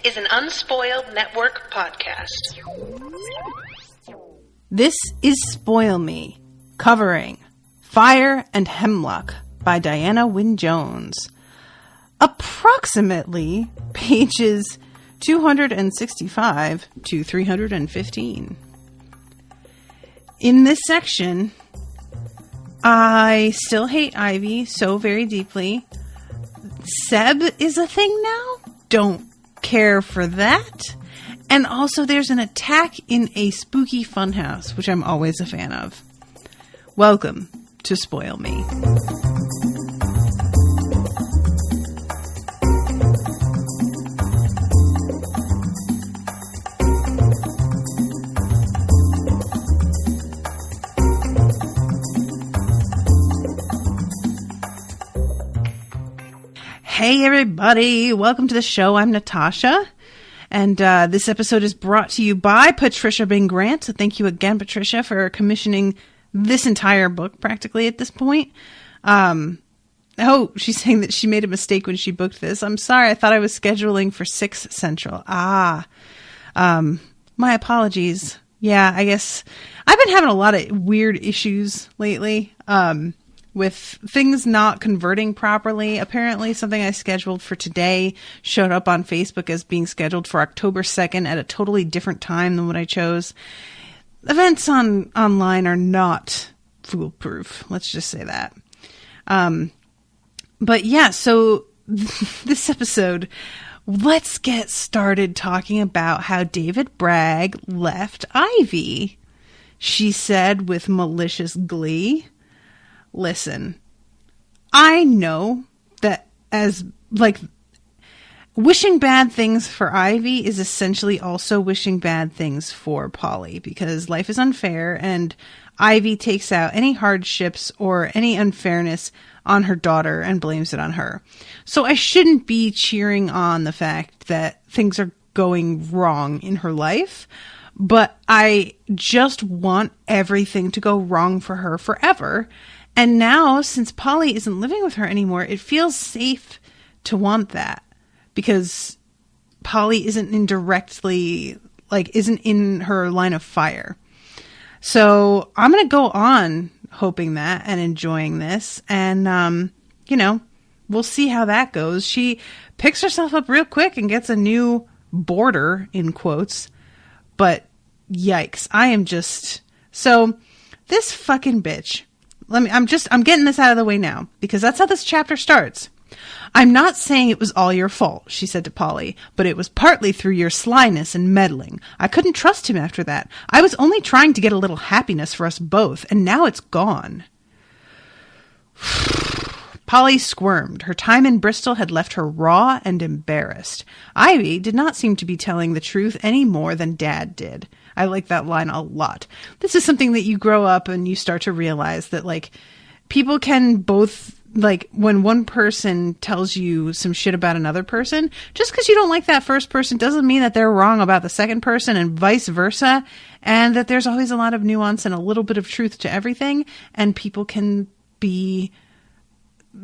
is an Unspoiled Network podcast. This is Spoil Me, covering Fire and Hemlock by Diana Wynne Jones. Approximately pages 265 to 315. In this section, I still hate Ivy so very deeply. Seb is a thing now. Don't care for that. And also there's an attack in a spooky funhouse, which I'm always a fan of. Welcome to Spoil Me. Hey everybody, welcome to the show. I'm Natasha, and this episode is brought to you by Patricia Bing Grant. So thank you again, Patricia, for commissioning this entire book practically at this point. Oh, she's saying that she made a mistake when she booked this. I'm sorry, I thought I was scheduling for 6 Central. My apologies. Yeah, I guess I've been having a lot of weird issues lately. With things not converting properly. Apparently something I scheduled for today showed up on Facebook as being scheduled for October 2nd at a totally different time than what I chose. Events online are not foolproof. Let's just say that. But yeah, so this episode, let's get started talking about how David Bragg left Ivy. She said with malicious glee, "Listen, I know that wishing bad things for Ivy is essentially also wishing bad things for Polly, because life is unfair and Ivy takes out any hardships or any unfairness on her daughter and blames it on her. So I shouldn't be cheering on the fact that things are going wrong in her life, but I just want everything to go wrong for her forever. And now, since Polly isn't living with her anymore, it feels safe to want that, because Polly isn't isn't in her line of fire. So I'm going to go on hoping that and enjoying this. And, we'll see how that goes. She picks herself up real quick and gets a new boarder, in quotes. But yikes, so this fucking bitch. I'm getting this out of the way now, because that's how this chapter starts. "I'm not saying it was all your fault," she said to Polly, "but it was partly through your slyness and meddling. I couldn't trust him after that. I was only trying to get a little happiness for us both, and now it's gone." Polly squirmed. Her time in Bristol had left her raw and embarrassed. Ivy did not seem to be telling the truth any more than Dad did. I like that line a lot. This is something that you grow up and you start to realize that, people can both, when one person tells you some shit about another person, just because you don't like that first person doesn't mean that they're wrong about the second person, and vice versa, and that there's always a lot of nuance and a little bit of truth to everything, and people can be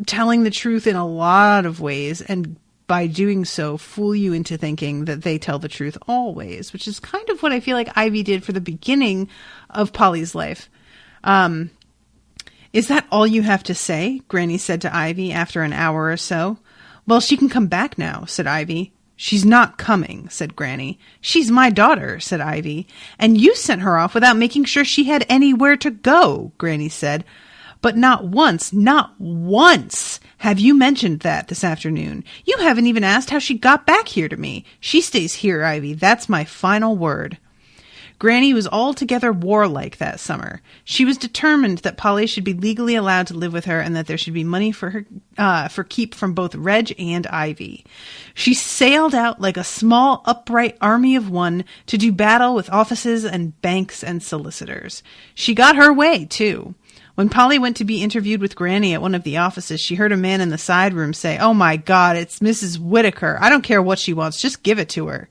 telling the truth in a lot of ways, and by doing so, fool you into thinking that they tell the truth always, which is kind of what I feel like Ivy did for the beginning of Polly's life. "Is that all you have to say?" Granny said to Ivy after an hour or so. "Well, she can come back now," said Ivy. "She's not coming," said Granny. "She's my daughter," said Ivy. "And you sent her off without making sure she had anywhere to go," Granny said. "But not once have you mentioned that this afternoon. You haven't even asked how she got back here to me. She stays here, Ivy. That's my final word." Granny was altogether warlike that summer. She was determined that Polly should be legally allowed to live with her, and that there should be money for her for keep from both Reg and Ivy. She sailed out like a small, upright army of one to do battle with offices and banks and solicitors. She got her way, too. When Polly went to be interviewed with Granny at one of the offices, she heard a man in the side room say, "Oh my God, it's Mrs. Whitaker. I don't care what she wants. Just give it to her."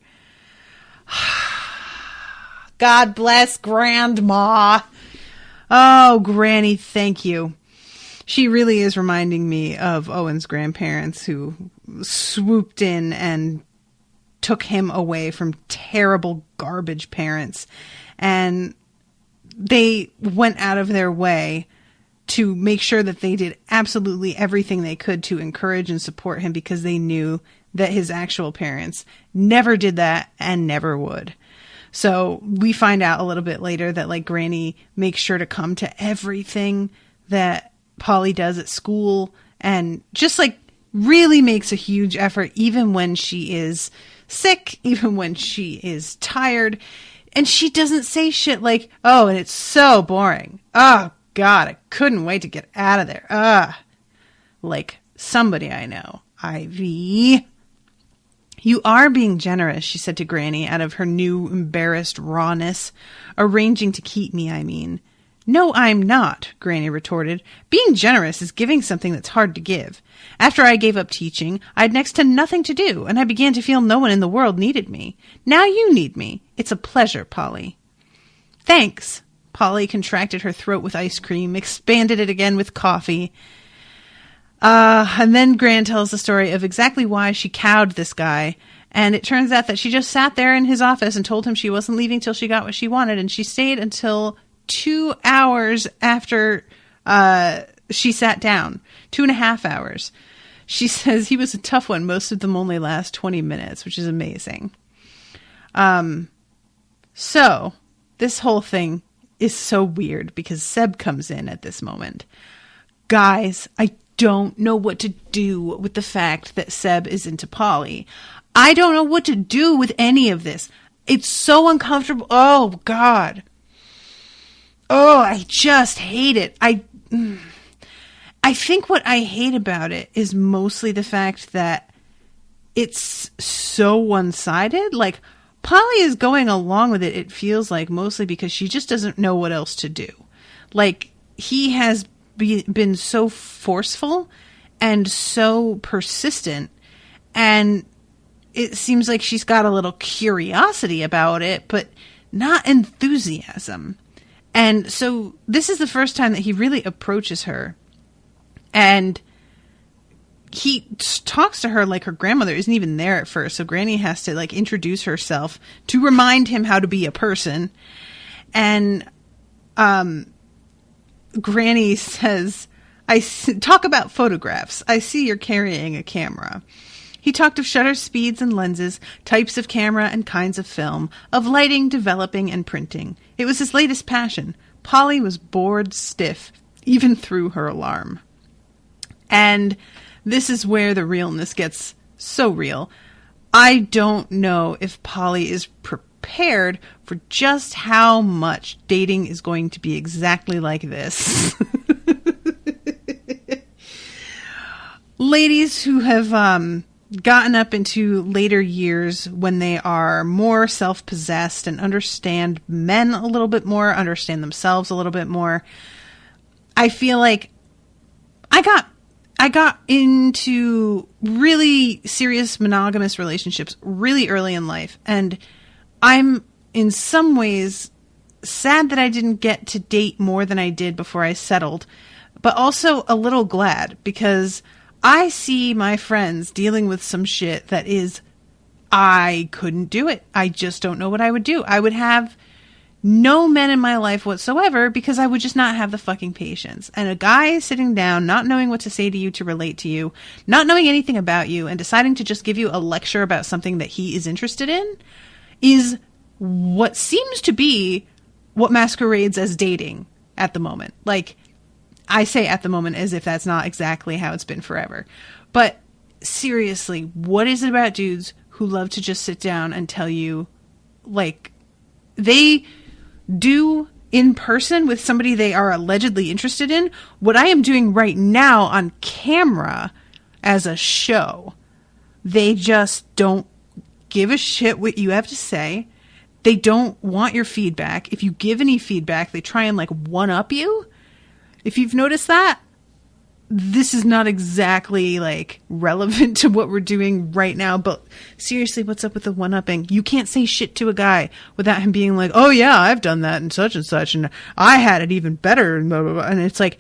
God bless Grandma. Oh, Granny, thank you. She really is reminding me of Owen's grandparents, who swooped in and took him away from terrible garbage parents. And they went out of their way to make sure that they did absolutely everything they could to encourage and support him, because they knew that his actual parents never did that and never would. So we find out a little bit later that like Granny makes sure to come to everything that Polly does at school, and just like really makes a huge effort, even when she is sick, even when she is tired. And she doesn't say shit like, oh, and it's so boring. Oh, God, I couldn't wait to get out of there. Like somebody I know. Ivy. You are being generous, she said to Granny out of her new embarrassed rawness. Arranging to keep me, I mean. No, I'm not, Granny retorted. Being generous is giving something that's hard to give. After I gave up teaching, I had next to nothing to do, and I began to feel no one in the world needed me. Now you need me. It's a pleasure, Polly. Thanks. Polly contracted her throat with ice cream, expanded it again with coffee. And then Gran tells the story of exactly why she cowed this guy. And it turns out that she just sat there in his office and told him she wasn't leaving till she got what she wanted. And she stayed until 2 hours after she sat down. 2.5 hours. She says he was a tough one. Most of them only last 20 minutes, which is amazing. So this whole thing is so weird because Seb comes in at this moment. Guys, I don't know what to do with the fact that Seb is into Polly. I don't know what to do with any of this. It's so uncomfortable. Oh, God. Oh, I just hate it. I think what I hate about it is mostly the fact that it's so one-sided. Like, Polly is going along with it, it feels like, mostly because she just doesn't know what else to do. Like, he has been so forceful and so persistent, and it seems like she's got a little curiosity about it, but not enthusiasm. And so this is the first time that he really approaches her, and he talks to her like her grandmother isn't even there at first. So Granny has to like introduce herself to remind him how to be a person. And Granny says, talk about photographs. I see you're carrying a camera. He talked of shutter speeds and lenses, types of camera and kinds of film, of lighting, developing, and printing. It was his latest passion. Polly was bored stiff, even through her alarm. And this is where the realness gets so real. I don't know if Polly is prepared for just how much dating is going to be exactly like this. Ladies who have gotten up into later years when they are more self-possessed and understand men a little bit more, understand themselves a little bit more. I feel like I got into really serious monogamous relationships really early in life. And I'm in some ways sad that I didn't get to date more than I did before I settled, but also a little glad because I see my friends dealing with some shit that is, I couldn't do it. I just don't know what I would do. I would have no men in my life whatsoever because I would just not have the fucking patience. And a guy sitting down, not knowing what to say to you to relate to you, not knowing anything about you, and deciding to just give you a lecture about something that he is interested in is what seems to be what masquerades as dating at the moment. Like, I say at the moment as if that's not exactly how it's been forever. But seriously, what is it about dudes who love to just sit down and tell you, like, they do in person with somebody they are allegedly interested in what I am doing right now on camera as a show. They just don't give a shit what you have to say. They don't want your feedback. If you give any feedback, they try and like one-up you. If you've noticed that, this is not exactly like relevant to what we're doing right now, but seriously, what's up with the one-upping? You can't say shit to a guy without him being like, oh yeah, I've done that and such, and I had it even better, and blah, blah, blah. And it's like,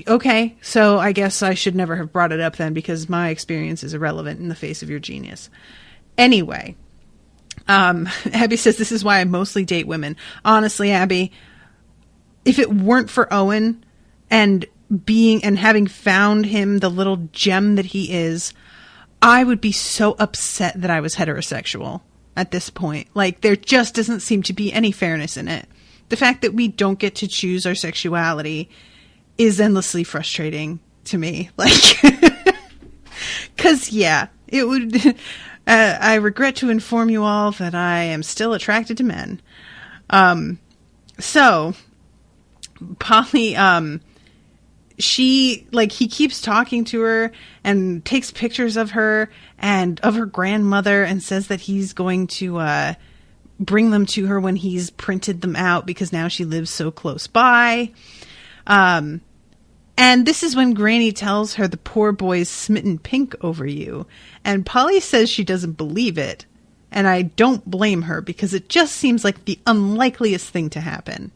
okay, so I guess I should never have brought it up then because my experience is irrelevant in the face of your genius. Anyway, Abby says, this is why I mostly date women. Honestly, Abby, if it weren't for Owen and having found him the little gem that he is, I would be so upset that I was heterosexual at this point. Like, there just doesn't seem to be any fairness in it. The fact that we don't get to choose our sexuality is endlessly frustrating to me. Like, cause yeah, it would, I regret to inform you all that I am still attracted to men. So Polly, he keeps talking to her and takes pictures of her and of her grandmother and says that he's going to, bring them to her when he's printed them out because now she lives so close by. And this is when Granny tells her the poor boy's smitten pink over you. And Polly says she doesn't believe it. And I don't blame her because it just seems like the unlikeliest thing to happen.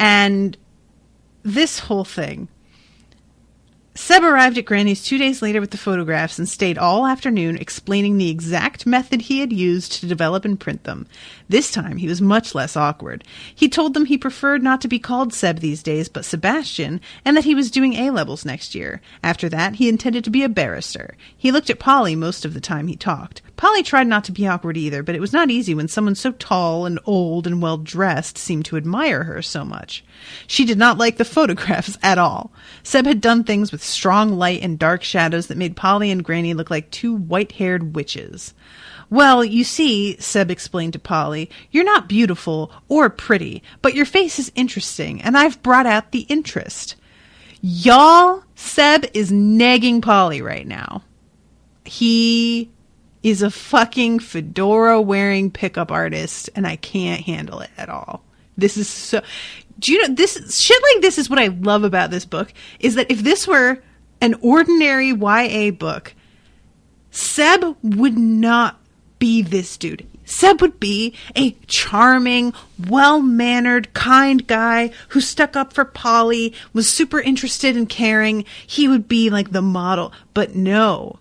And this whole thing. Seb arrived at Granny's 2 days later with the photographs and stayed all afternoon explaining the exact method he had used to develop and print them. This time he was much less awkward. He told them he preferred not to be called Seb these days, but Sebastian, and that he was doing A-levels next year. After that, he intended to be a barrister. He looked at Polly most of the time he talked. Polly tried not to be awkward either, but it was not easy when someone so tall and old and well-dressed seemed to admire her so much. She did not like the photographs at all. Seb had done things with strong light and dark shadows that made Polly and Granny look like two white-haired witches. Well, you see, Seb explained to Polly, you're not beautiful or pretty, but your face is interesting, and I've brought out the interest. Y'all, Seb is nagging Polly right now. He is a fucking fedora-wearing pickup artist, and I can't handle it at all. This is so... Do you know, this shit like this is what I love about this book, is that if this were an ordinary YA book, Seb would not be this dude. Seb would be a charming, well-mannered, kind guy who stuck up for Polly, was super interested and caring. He would be like the model. But no.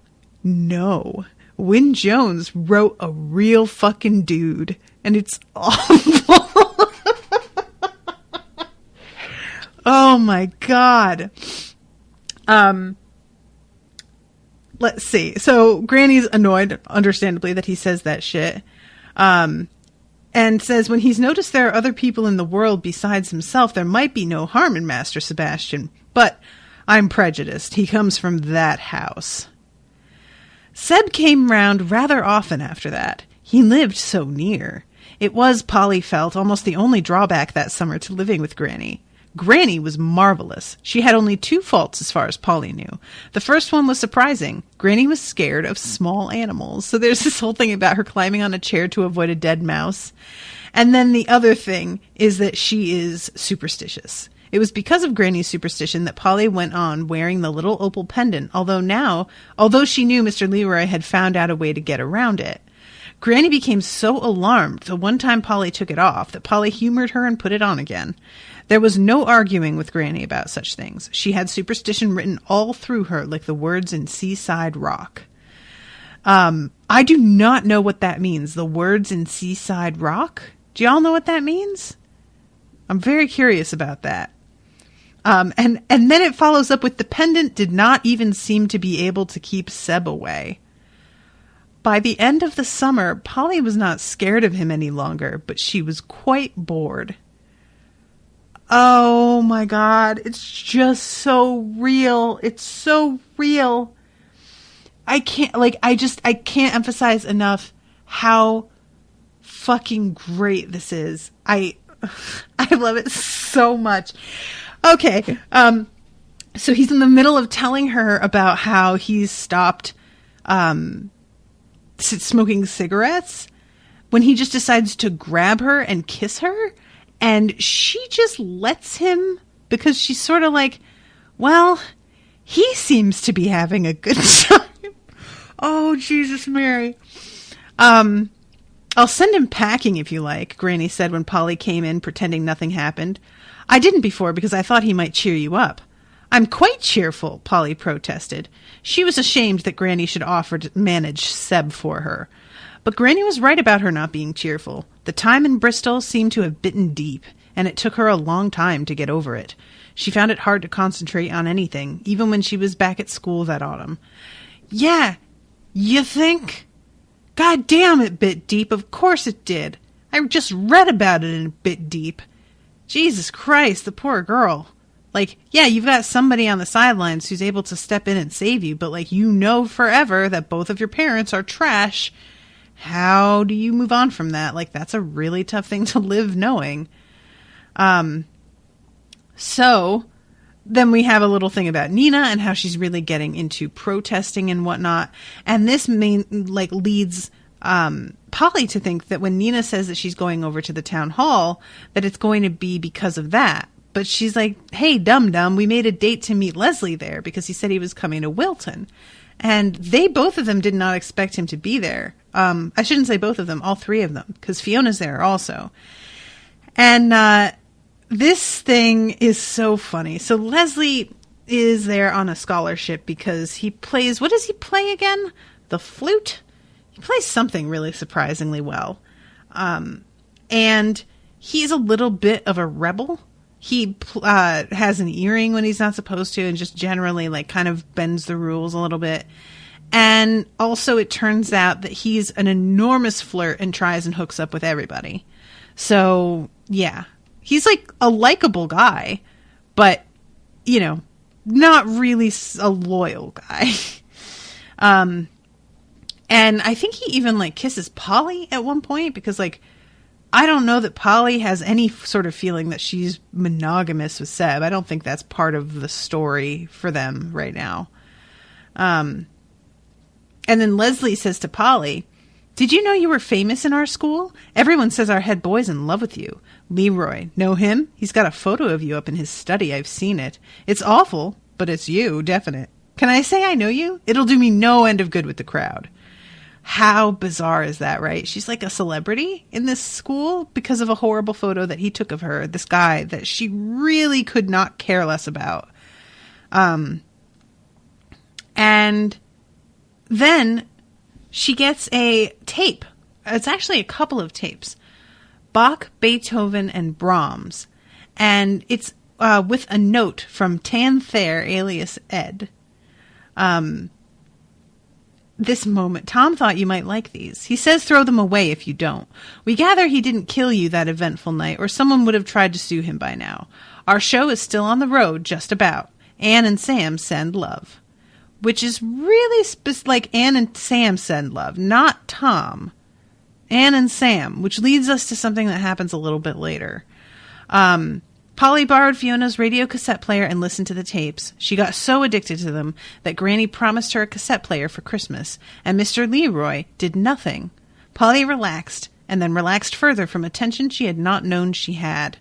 Wynne Jones wrote a real fucking dude, and it's awful. Oh my God. Let's see. So Granny's annoyed, understandably, that he says that shit. And says when he's noticed there are other people in the world besides himself, there might be no harm in Master Sebastian. But I'm prejudiced. He comes from that house. Seb came round rather often after that. He lived so near. It was, Polly felt, almost the only drawback that summer to living with Granny. Granny was marvelous. She had only two faults as far as Polly knew. The first one was surprising. Granny was scared of small animals. So there's this whole thing about her climbing on a chair to avoid a dead mouse. And then the other thing is that she is superstitious. It was because of Granny's superstition that Polly went on wearing the little opal pendant, although she knew Mr. Leroy had found out a way to get around it. Granny became so alarmed the one time Polly took it off that Polly humored her and put it on again. There was no arguing with Granny about such things. She had superstition written all through her like the words in Seaside Rock. I do not know what that means, the words in Seaside Rock. Do y'all know what that means? I'm very curious about that. And then it follows up with the pendant did not even seem to be able to keep Seb away. By the end of the summer, Polly was not scared of him any longer, but she was quite bored. Oh my God, it's just so real. It's so real. I can't emphasize enough how fucking great this is. I love it so much. Okay, so he's in the middle of telling her about how he's stopped smoking cigarettes when he just decides to grab her and kiss her, and she just lets him because she's sort of like, well, he seems to be having a good time. Oh, Jesus Mary. I'll send him packing if you like, Granny said when Polly came in pretending nothing happened. I didn't before because I thought he might cheer you up. I'm quite cheerful, Polly protested. She was ashamed that Granny should offer to manage Seb for her. But Granny was right about her not being cheerful. The time in Bristol seemed to have bitten deep, and it took her a long time to get over it. She found it hard to concentrate on anything, even when she was back at school that autumn. Yeah, you think? God damn, it bit deep. Of course it did. I just read about it and it bit deep. Jesus Christ, the poor girl. Like, yeah, you've got somebody on the sidelines who's able to step in and save you, but, like, you know forever that both of your parents are trash. How do you move on from that? Like, that's a really tough thing to live knowing. So then we have a little thing about Nina and how she's really getting into protesting and whatnot. And this leads Polly to think that when Nina says that she's going over to the town hall, that it's going to be because of that. But she's like, hey, dum-dum, we made a date to meet Leslie there because he said he was coming to Wilton. And both of them did not expect him to be there. I shouldn't say both of them, all three of them, because Fiona's there also. And this thing is so funny. So Leslie is there on a scholarship because he plays, what does he play again? The flute? He plays something really surprisingly well. And he's a little bit of a rebel. He has an earring when he's not supposed to and just generally like kind of bends the rules a little bit. And also it turns out that he's an enormous flirt and tries and hooks up with everybody. So, yeah. He's like a likable guy, but, you know, not really a loyal guy. And I think he even like kisses Polly at one point because like, I don't know that Polly has any sort of feeling that she's monogamous with Seb. I don't think that's part of the story for them right now. And then Leslie says to Polly, did you know you were famous in our school? Everyone says our head boy's in love with you. Leroy, know him? He's got a photo of you up in his study. I've seen it. It's awful, but it's you, definite. Can I say I know you? It'll do me no end of good with the crowd. How bizarre is that, right? She's like a celebrity in this school because of a horrible photo that he took of her, this guy that she really could not care less about. And then she gets a tape. It's actually a couple of tapes. Bach, Beethoven, and Brahms. And it's with a note from Tan Thayer, alias Ed. This moment, Tom thought you might like these. He says throw them away if you don't. We gather he didn't kill you that eventful night, or someone would have tried to sue him by now. Our show is still on the road, just about. Anne and Sam send love. Which is really like Anne and Sam send love, not Tom. Anne and Sam, which leads us to something that happens a little bit later. Polly borrowed Fiona's radio cassette player and listened to the tapes. She got so addicted to them that Granny promised her a cassette player for Christmas, and Mr. Leroy did nothing. Polly relaxed, and then relaxed further from a tension she had not known she had.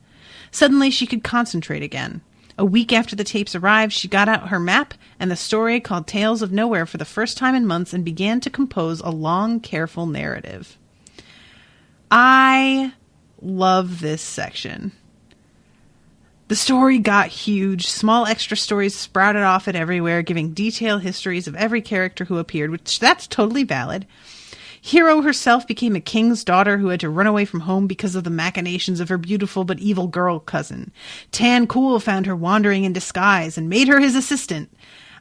Suddenly she could concentrate again. A week after the tapes arrived, she got out her map and the story called Tales of Nowhere for the first time in months and began to compose a long, careful narrative. I love this section. The story got huge. Small extra stories sprouted off it everywhere, giving detailed histories of every character who appeared, which that's totally valid. Hero herself became a king's daughter who had to run away from home because of the machinations of her beautiful but evil girl cousin. Tan Cool found her wandering in disguise and made her his assistant.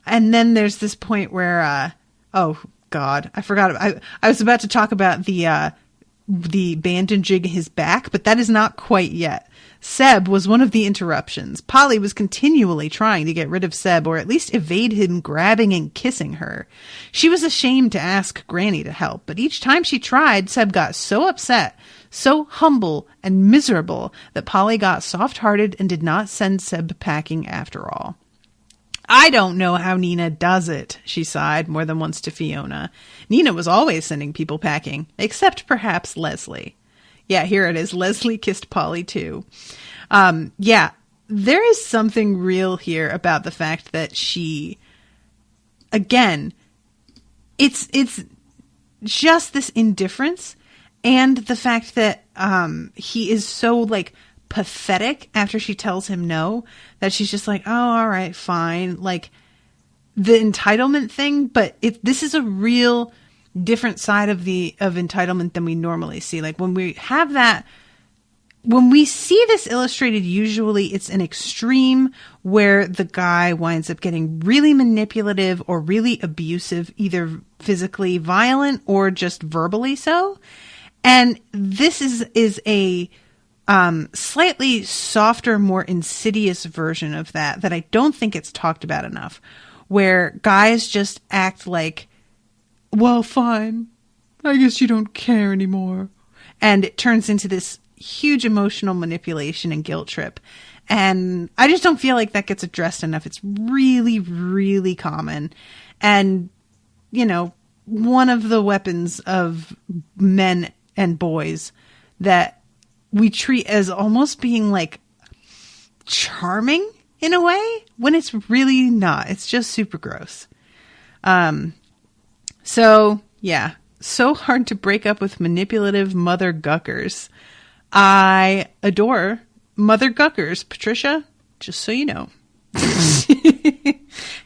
And then there's this point where, oh God, I forgot. I was about to talk about the bandaging his back, but that is not quite yet. Seb was one of the interruptions. Polly was continually trying to get rid of Seb, or at least evade him grabbing and kissing her. She was ashamed to ask Granny to help, but each time she tried, Seb got so upset, so humble and miserable, that Polly got soft-hearted and did not send Seb packing after all. I don't know how Nina does it, she sighed more than once to Fiona. Nina was always sending people packing, except perhaps Leslie. Yeah, here it is. Leslie kissed Polly too. Yeah, there is something real here about the fact that she, again, it's just this indifference and the fact that he is so like pathetic after she tells him no, that she's just like, oh, all right, fine. Like the entitlement thing, but this is a real different side of entitlement than we normally see. Like when we have that, when we see this illustrated, usually it's an extreme where the guy winds up getting really manipulative or really abusive, either physically violent or just verbally so. And this is a slightly softer, more insidious version of that I don't think it's talked about enough, where guys just act like, well, fine, I guess you don't care anymore. And it turns into this huge emotional manipulation and guilt trip. And I just don't feel like that gets addressed enough. It's really, really common. And, you know, one of the weapons of men and boys that we treat as almost being like charming in a way when it's really not. It's just super gross. So yeah, so hard to break up with manipulative mother guckers. I adore mother guckers. Patricia, just so you know.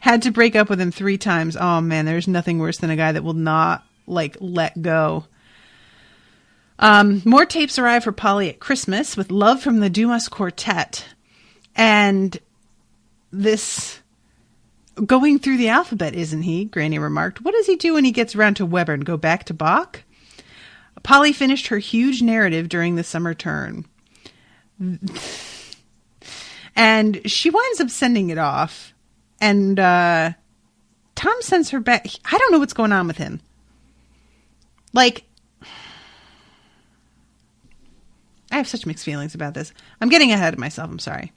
Had to break up with him 3 times. Oh man, there's nothing worse than a guy that will not like let go. More tapes arrive for Polly at Christmas with love from the Dumas Quartet. And this going through the alphabet, isn't he? Granny remarked. What does he do when he gets around to Weber and go back to Bach? Polly finished her huge narrative during the summer term. And she winds up sending it off. And Tom sends her back. I don't know what's going on with him. Like, I have such mixed feelings about this. I'm getting ahead of myself. I'm sorry.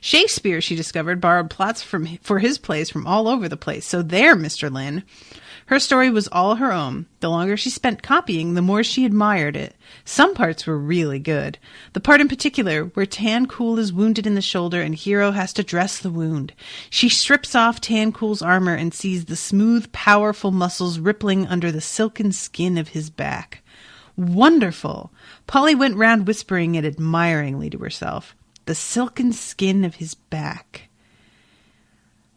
Shakespeare, she discovered, borrowed plots for his plays from all over the place. So there, Mr. Lynn. Her story was all her own. The longer she spent copying, the more she admired it. Some parts were really good. The part in particular where Tancool is wounded in the shoulder and Hero has to dress the wound. She strips off Tancool's armor and sees the smooth, powerful muscles rippling under the silken skin of his back. Wonderful! Polly went round whispering it admiringly to herself. The silken skin of his back.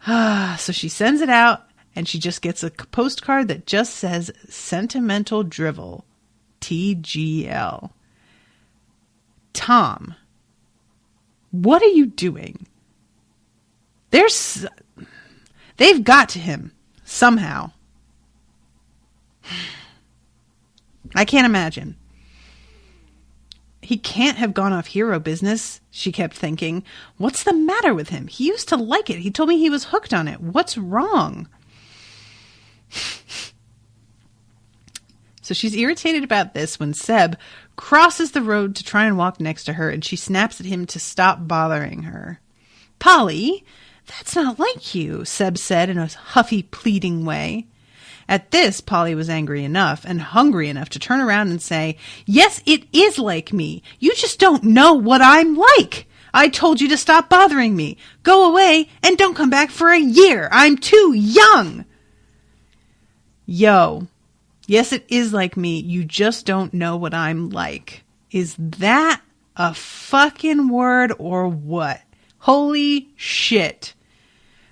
So she sends it out, and she just gets a postcard that just says Sentimental Drivel. TGL. Tom, what are you doing? They've got to him somehow. I can't imagine. He can't have gone off Hero business, she kept thinking. What's the matter with him? He used to like it. He told me he was hooked on it. What's wrong? So she's irritated about this when Seb crosses the road to try and walk next to her, and she snaps at him to stop bothering her. Polly, that's not like you, Seb said in a huffy, pleading way. At this, Polly was angry enough and hungry enough to turn around and say, yes, it is like me. You just don't know what I'm like. I told you to stop bothering me. Go away and don't come back for a year. I'm too young. Yo, yes, it is like me. You just don't know what I'm like. Is that a fucking word or what? Holy shit.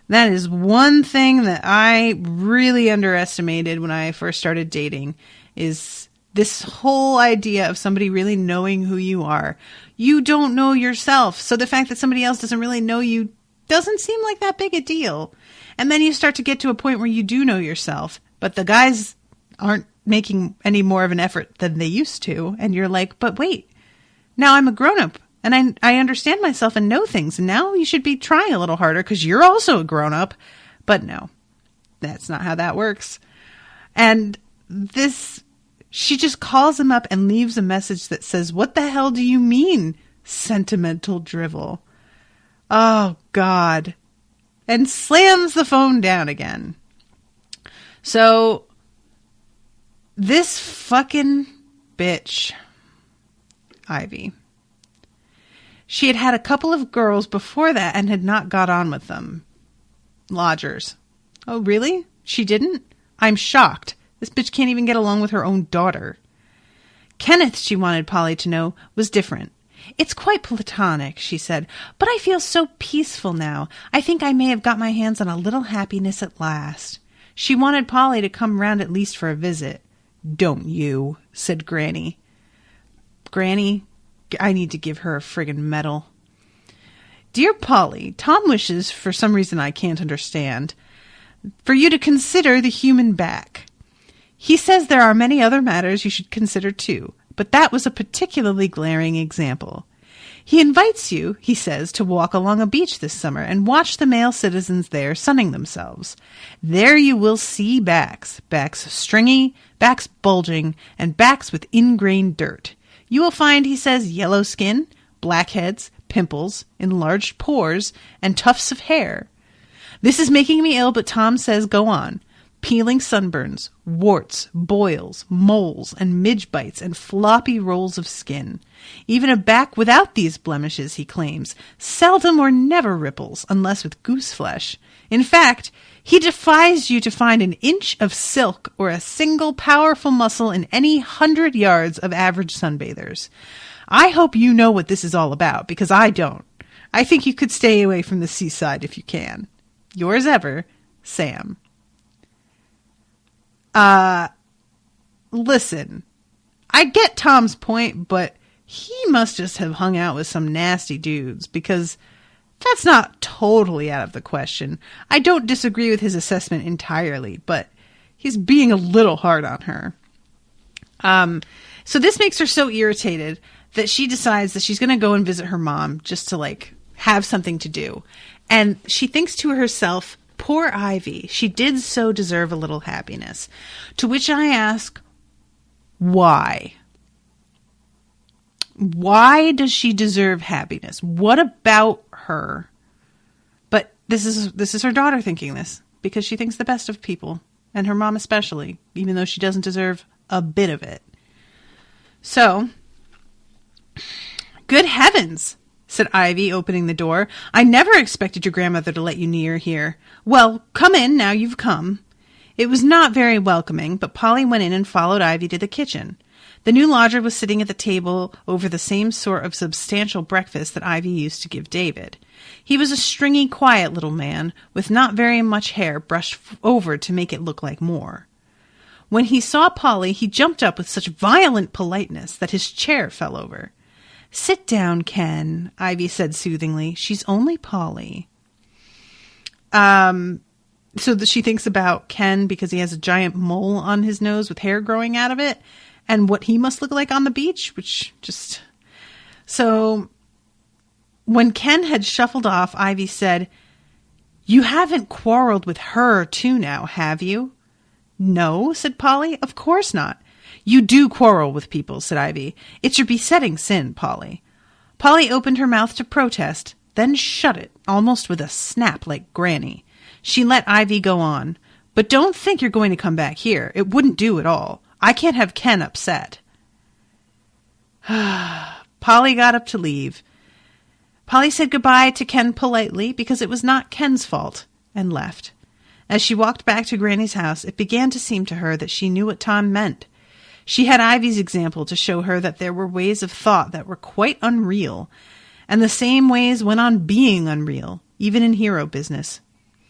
That is one thing that I really underestimated when I first started dating, is this whole idea of somebody really knowing who you are. You don't know yourself. So the fact that somebody else doesn't really know you doesn't seem like that big a deal. And then you start to get to a point where you do know yourself, but the guys aren't making any more of an effort than they used to. And you're like, but wait, now I'm a grown-up. And I understand myself and know things. And now you should be trying a little harder because you're also a grown-up. But no, that's not how that works. And she just calls him up and leaves a message that says, what the hell do you mean, sentimental drivel? Oh, God. And slams the phone down again. So this fucking bitch, Ivy. She had had a couple of girls before that and had not got on with them. Lodgers. Oh, really? She didn't? I'm shocked. This bitch can't even get along with her own daughter. Kenneth, she wanted Polly to know, was different. It's quite platonic, she said, but I feel so peaceful now. I think I may have got my hands on a little happiness at last. She wanted Polly to come round at least for a visit. Don't you, said Granny. Granny, I need to give her a friggin' medal. Dear Polly, Tom wishes, for some reason I can't understand, for you to consider the human back. He says there are many other matters you should consider too, but that was a particularly glaring example. He invites you, he says, to walk along a beach this summer and watch the male citizens there sunning themselves. There you will see backs stringy, backs bulging, and backs with ingrained dirt. You will find, he says, yellow skin, blackheads, pimples, enlarged pores, and tufts of hair. This is making me ill, but Tom says go on. Peeling sunburns, warts, boils, moles, and midge bites, and floppy rolls of skin. Even a back without these blemishes, he claims, seldom or never ripples, unless with goose flesh. In fact, he defies you to find an inch of silk or a single powerful muscle in any 100 yards of average sunbathers. I hope you know what this is all about, because I don't. I think you could stay away from the seaside if you can. Yours ever, Sam. Listen, I get Tom's point, but he must just have hung out with some nasty dudes, because that's not totally out of the question. I don't disagree with his assessment entirely, but he's being a little hard on her. So this makes her so irritated that she decides that she's going to go and visit her mom just to, have something to do. And she thinks to herself, poor Ivy, she did so deserve a little happiness. To which I ask, why? Why does she deserve happiness? What about her? But this is her daughter thinking this, because she thinks the best of people, and her mom especially, even though she doesn't deserve a bit of it. So, good heavens, said Ivy, opening the door. I never expected your grandmother to let you near here. Well, come in now you've come. It was not very welcoming, but Polly went in and followed Ivy to the kitchen. The new lodger was sitting at the table over the same sort of substantial breakfast that Ivy used to give David. He was a stringy, quiet little man, with not very much hair brushed over to make it look like more. When he saw Polly, he jumped up with such violent politeness that his chair fell over. Sit down, Ken, Ivy said soothingly. She's only Polly. So she thinks about Ken because he has a giant mole on his nose with hair growing out of it, and what he must look like on the beach, So when Ken had shuffled off, Ivy said, You haven't quarreled with her too now, have you? No, said Polly. Of course not. You do quarrel with people, said Ivy. It's your besetting sin, Polly. Polly opened her mouth to protest, then shut it, almost with a snap like Granny. She let Ivy go on. But don't think you're going to come back here. It wouldn't do at all. I can't have Ken upset. Polly got up to leave. Polly said goodbye to Ken politely, because it was not Ken's fault, and left. As she walked back to Granny's house, it began to seem to her that she knew what Tom meant. She had Ivy's example to show her that there were ways of thought that were quite unreal, and the same ways went on being unreal, even in hero business.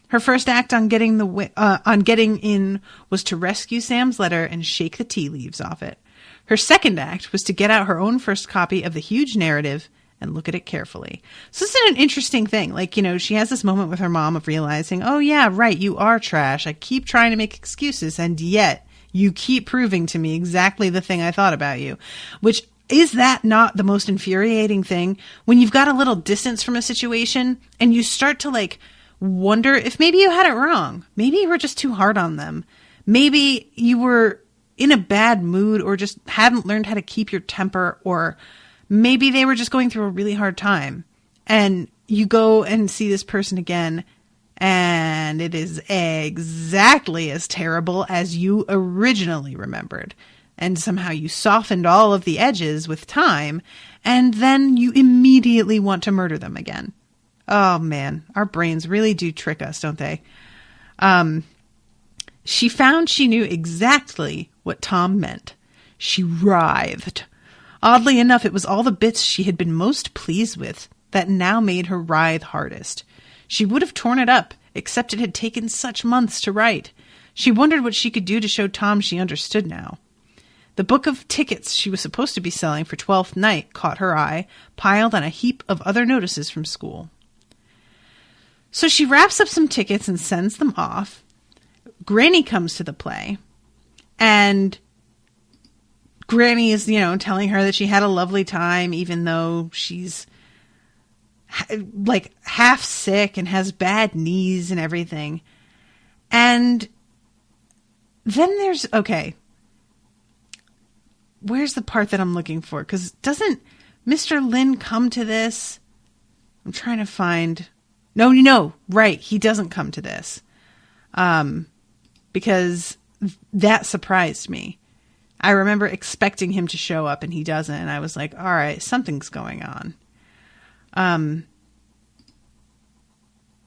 Her first act on getting in was to rescue Sam's letter and shake the tea leaves off it. Her second act was to get out her own first copy of the huge narrative and look at it carefully. So this is an interesting thing. She has this moment with her mom of realizing, oh yeah, right, you are trash. I keep trying to make excuses, and yet you keep proving to me exactly the thing I thought about you. Which, is that not the most infuriating thing? When you've got a little distance from a situation and you start to wonder if maybe you had it wrong. Maybe you were just too hard on them. Maybe you were in a bad mood or just hadn't learned how to keep your temper, or maybe they were just going through a really hard time. And you go and see this person again, and it is exactly as terrible as you originally remembered. And somehow you softened all of the edges with time, and then you immediately want to murder them again. Oh man, our brains really do trick us, don't they? She found she knew exactly what Tom meant. She writhed. Oddly enough, it was all the bits she had been most pleased with that now made her writhe hardest. She would have torn it up, except it had taken such months to write. She wondered what she could do to show Tom she understood now. The book of tickets she was supposed to be selling for 12th night caught her eye, piled on a heap of other notices from school. So she wraps up some tickets and sends them off. Granny comes to the play, and Granny is, telling her that she had a lovely time, even though she's like half sick and has bad knees and everything. And then there's, where's the part that I'm looking for? Because doesn't Mr. Lin come to this? I'm trying to find. No, right. He doesn't come to this. Because that surprised me. I remember expecting him to show up and he doesn't. And I was like, all right, something's going on.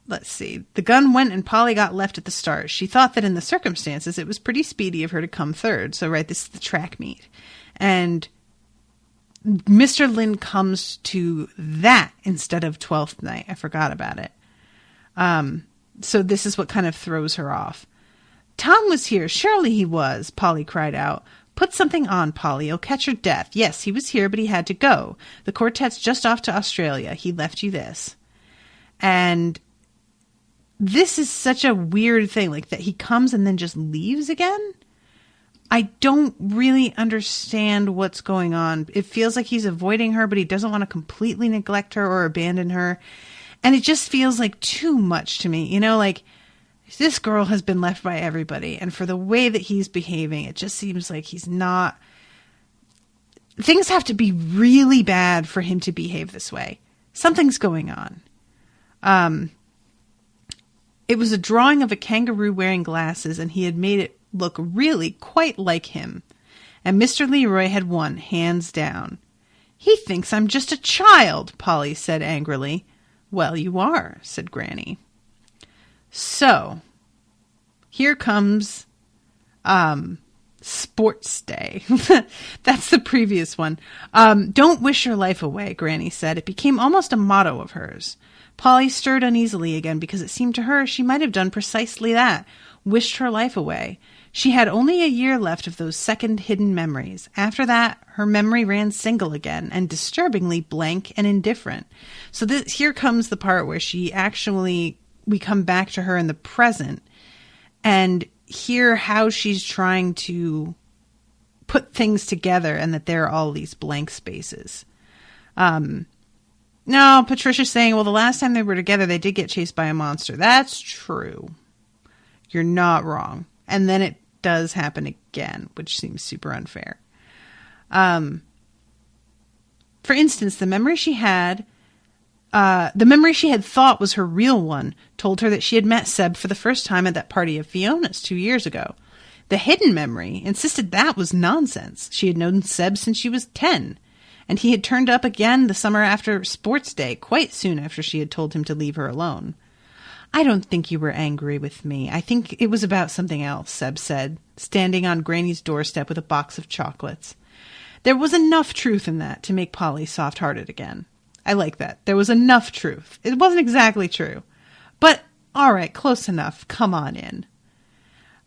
Let's see. The gun went and Polly got left at the start. She thought that in the circumstances, it was pretty speedy of her to come third. So, right, this is the track meet. And Mr. Lin comes to that instead of 12th night. I forgot about it. So this is what kind of throws her off. Tom was here. Surely he was, Polly cried out. Put something on, Polly. You'll catch your death. Yes, he was here, but he had to go. The quartet's just off to Australia. He left you this. And this is such a weird thing, like that he comes and then just leaves again. I don't really understand what's going on. It feels like he's avoiding her, but he doesn't want to completely neglect her or abandon her. And it just feels like too much to me. Like this girl has been left by everybody. And for the way that he's behaving, it just seems like he's not. Things have to be really bad for him to behave this way. Something's going on. It was a drawing of a kangaroo wearing glasses, and he had made it look really quite like him. And Mr. Leroy had won, hands down. He thinks I'm just a child, Polly said angrily. Well, you are, said Granny. So, here comes Sports Day. That's the previous one. Don't wish your life away, Granny said. It became almost a motto of hers. Polly stirred uneasily again because it seemed to her she might have done precisely that, wished her life away. She had only a year left of those second hidden memories. After that, her memory ran single again and disturbingly blank and indifferent. So here comes the part where we come back to her in the present and hear how she's trying to put things together and that there are all these blank spaces. No, Patricia's saying, well, the last time they were together, they did get chased by a monster. That's true. You're not wrong. And then it does happen again, which seems super unfair. For instance, the memory she had thought was her real one told her that she had met Seb for the first time at that party of Fiona's 2 years ago. The hidden memory insisted that was nonsense. She had known Seb since she was 10. And he had turned up again the summer after Sports Day, quite soon after she had told him to leave her alone. I don't think you were angry with me. I think it was about something else, Seb said, standing on Granny's doorstep with a box of chocolates. There was enough truth in that to make Polly soft-hearted again. I like that. There was enough truth. It wasn't exactly true. But, all right, close enough. Come on in.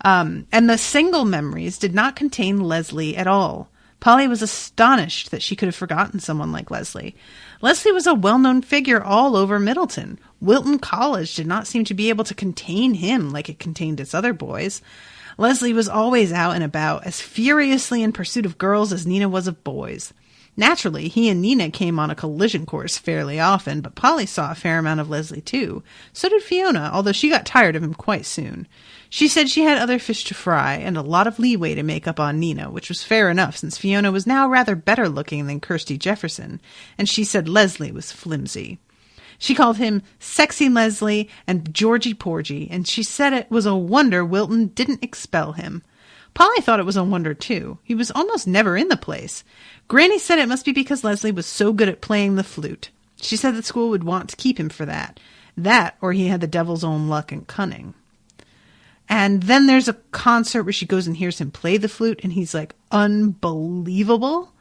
And the single memories did not contain Leslie at all. Polly was astonished that she could have forgotten someone like Leslie. Leslie was a well-known figure all over Middleton. Wilton College did not seem to be able to contain him like it contained its other boys. Leslie was always out and about, as furiously in pursuit of girls as Nina was of boys. Naturally, he and Nina came on a collision course fairly often, but Polly saw a fair amount of Leslie too. So did Fiona, although she got tired of him quite soon. She said she had other fish to fry and a lot of leeway to make up on Nina, which was fair enough since Fiona was now rather better looking than Kirsty Jefferson, and she said Leslie was flimsy. She called him Sexy Leslie and Georgie Porgy, and she said it was a wonder Wilton didn't expel him. Polly thought it was a wonder, too. He was almost never in the place. Granny said it must be because Leslie was so good at playing the flute. She said the school would want to keep him for that. That, or he had the devil's own luck and cunning. And then there's a concert where she goes and hears him play the flute, and he's, like, unbelievable.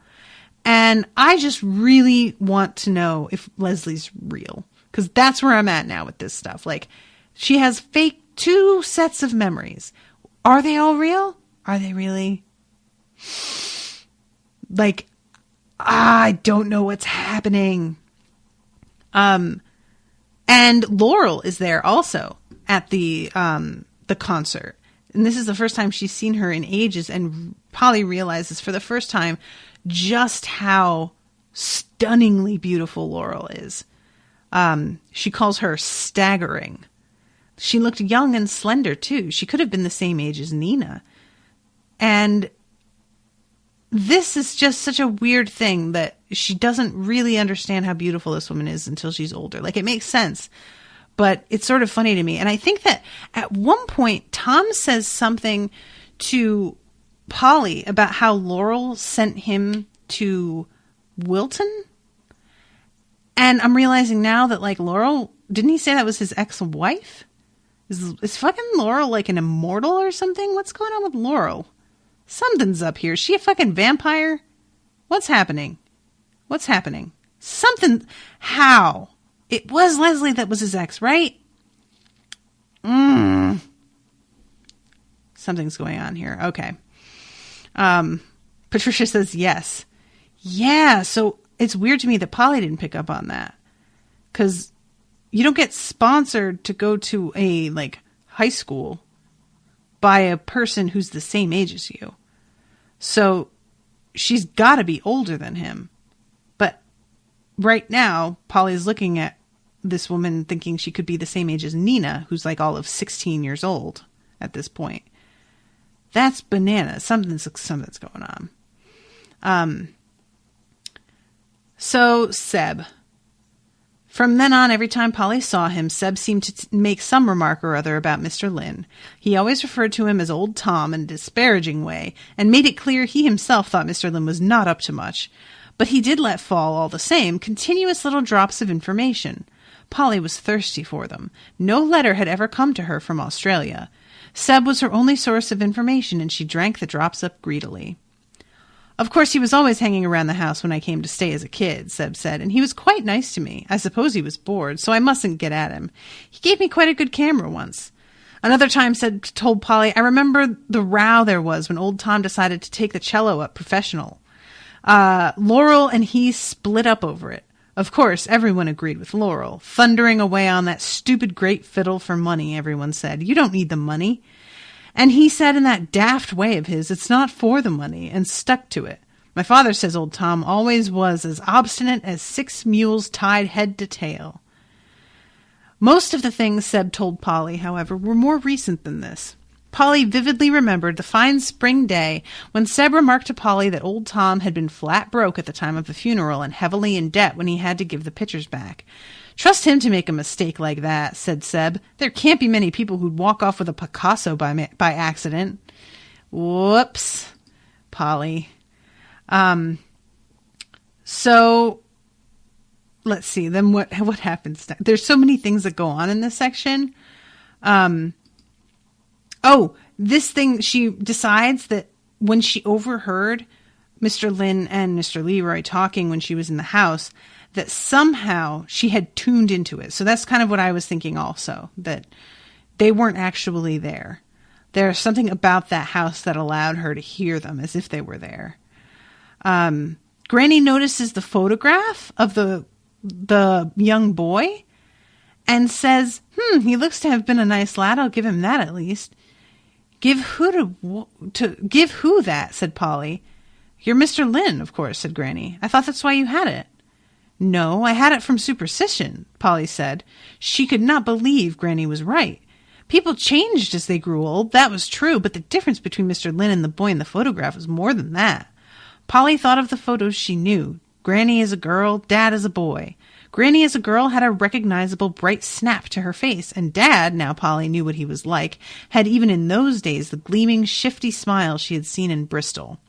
And I just really want to know if Leslie's real. Because that's where I'm at now with this stuff. Like, she has fake 2 sets of memories. Are they all real? Are they really? Like, I don't know what's happening. And Laurel is there also at the concert. And this is the first time she's seen her in ages, and Polly realizes for the first time just how stunningly beautiful Laurel is. She calls her staggering. She looked young and slender, too. She could have been the same age as Nina. And this is just such a weird thing that she doesn't really understand how beautiful this woman is until she's older. Like, it makes sense, but it's sort of funny to me. And I think that at one point, Tom says something to Polly about how Laurel sent him to Wilton. And I'm realizing now that, like, Laurel, didn't he say that was his ex-wife? Is fucking Laurel like an immortal or something? What's going on with Laurel? Something's up here. Is she a fucking vampire? What's happening? What's happening? Something. How? It was Leslie that was his ex, right? Something's going on here. Okay. Patricia says yes. Yeah, so it's weird to me that Polly didn't pick up on that. Because you don't get sponsored to go to a, like, high school by a person who's the same age as you. So she's got to be older than him. But right now, Polly's looking at this woman thinking she could be the same age as Nina, who's like all of 16 years old at this point. That's bananas. Something's going on. So Seb. From then on, every time Polly saw him, Seb seemed to make some remark or other about Mr. Lynn. He always referred to him as Old Tom in a disparaging way, and made it clear he himself thought Mr. Lynn was not up to much. But he did let fall, all the same, continuous little drops of information. Polly was thirsty for them. No letter had ever come to her from Australia. Seb was her only source of information, and she drank the drops up greedily. Of course, he was always hanging around the house when I came to stay as a kid, Seb said, and he was quite nice to me. I suppose he was bored, so I mustn't get at him. He gave me quite a good camera once. Another time, Seb told Polly, I remember the row there was when old Tom decided to take the cello up professional. Laurel and he split up over it. Of course, everyone agreed with Laurel. Thundering away on that stupid great fiddle for money, everyone said. You don't need the money. And he said in that daft way of his, it's not for the money, and stuck to it. My father says old Tom always was as obstinate as 6 mules tied head to tail. Most of the things Seb told Polly, however, were more recent than this. Polly vividly remembered the fine spring day when Seb remarked to Polly that old Tom had been flat broke at the time of the funeral and heavily in debt when he had to give the pictures back. Trust him to make a mistake like that, said Seb. There can't be many people who'd walk off with a Picasso by accident. Whoops, Polly. So let's see. Then what happens next? There's so many things that go on in this section. This thing, she decides that when she overheard Mr. Lynn and Mr. Leroy talking when she was in the house, that somehow she had tuned into it. So that's kind of what I was thinking also, that they weren't actually there. There's something about that house that allowed her to hear them as if they were there. Granny notices the photograph of the young boy and says, he looks to have been a nice lad. I'll give him that at least. Give who that, said Polly. You're Mr. Lynn, of course, said Granny. I thought that's why you had it. No, I had it from superstition, Polly said. She could not believe Granny was right. People changed as they grew old, that was true, but the difference between Mr. Lynn and the boy in the photograph was more than that. Polly thought of the photos she knew. Granny as a girl, Dad as a boy. Granny as a girl had a recognizable bright snap to her face, and Dad, now Polly knew what he was like, had even in those days the gleaming, shifty smile she had seen in Bristol.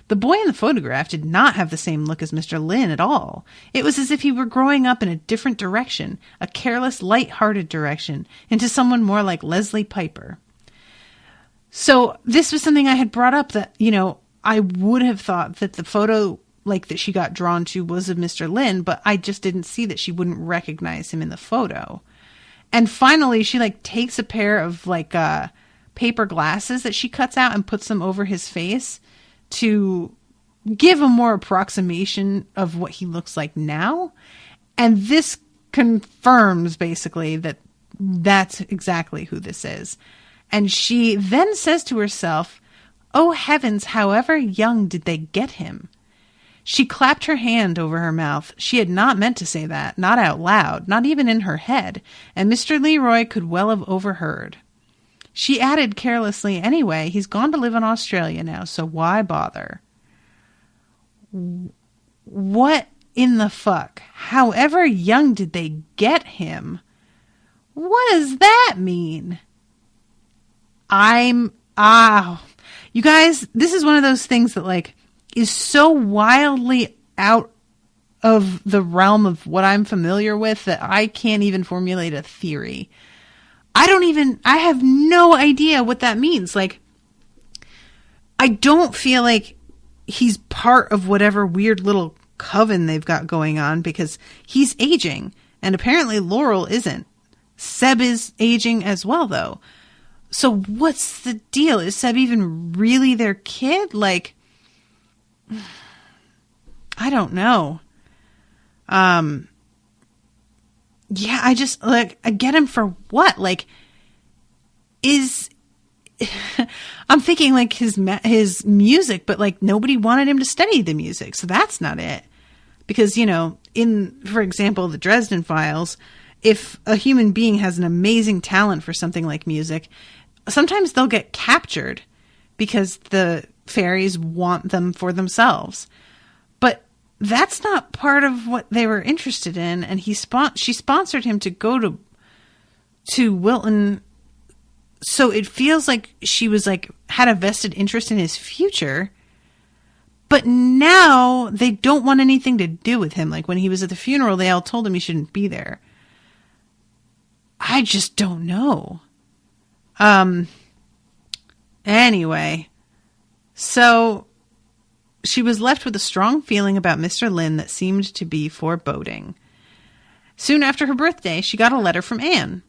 The boy in the photograph did not have the same look as Mr. Lynn at all. It was as if he were growing up in a different direction, a careless, light-hearted direction, into someone more like Leslie Piper. So this was something I had brought up that, I would have thought that the photo that she got drawn to was of Mr. Lynn, but I just didn't see that she wouldn't recognize him in the photo. And finally, she takes a pair of paper glasses that she cuts out and puts them over his face to give a more approximation of what he looks like now. And this confirms basically that that's exactly who this is. And she then says to herself, "Oh heavens, however young did they get him?" She clapped her hand over her mouth. She had not meant to say that, not out loud, not even in her head, and Mr. Leroy could well have overheard. She added carelessly, "Anyway, he's gone to live in Australia now, so why bother?" What in the fuck? However young did they get him? What does that mean? You guys, this is one of those things that like is so wildly out of the realm of what I'm familiar with that I can't even formulate a theory. I have no idea what that means. Like, I don't feel like he's part of whatever weird little coven they've got going on because he's aging and apparently Laurel isn't. Seb is aging as well though. So what's the deal? Is Seb even really their kid? Like, I don't know. Yeah, I just, like, I get him for what? Like, I'm thinking, like, his music, but, like, nobody wanted him to study the music, so that's not it. Because, you know, for example, the Dresden Files, if a human being has an amazing talent for something like music, sometimes they'll get captured because the fairies want them for themselves. But that's not part of what they were interested in, and she sponsored him to go to Wilton. So it feels like she was like had a vested interest in his future. But now they don't want anything to do with him. Like when he was at the funeral, they all told him he shouldn't be there. I just don't know. Anyway, so she was left with a strong feeling about Mr. Lynn that seemed to be foreboding. Soon after her birthday, she got a letter from Anne.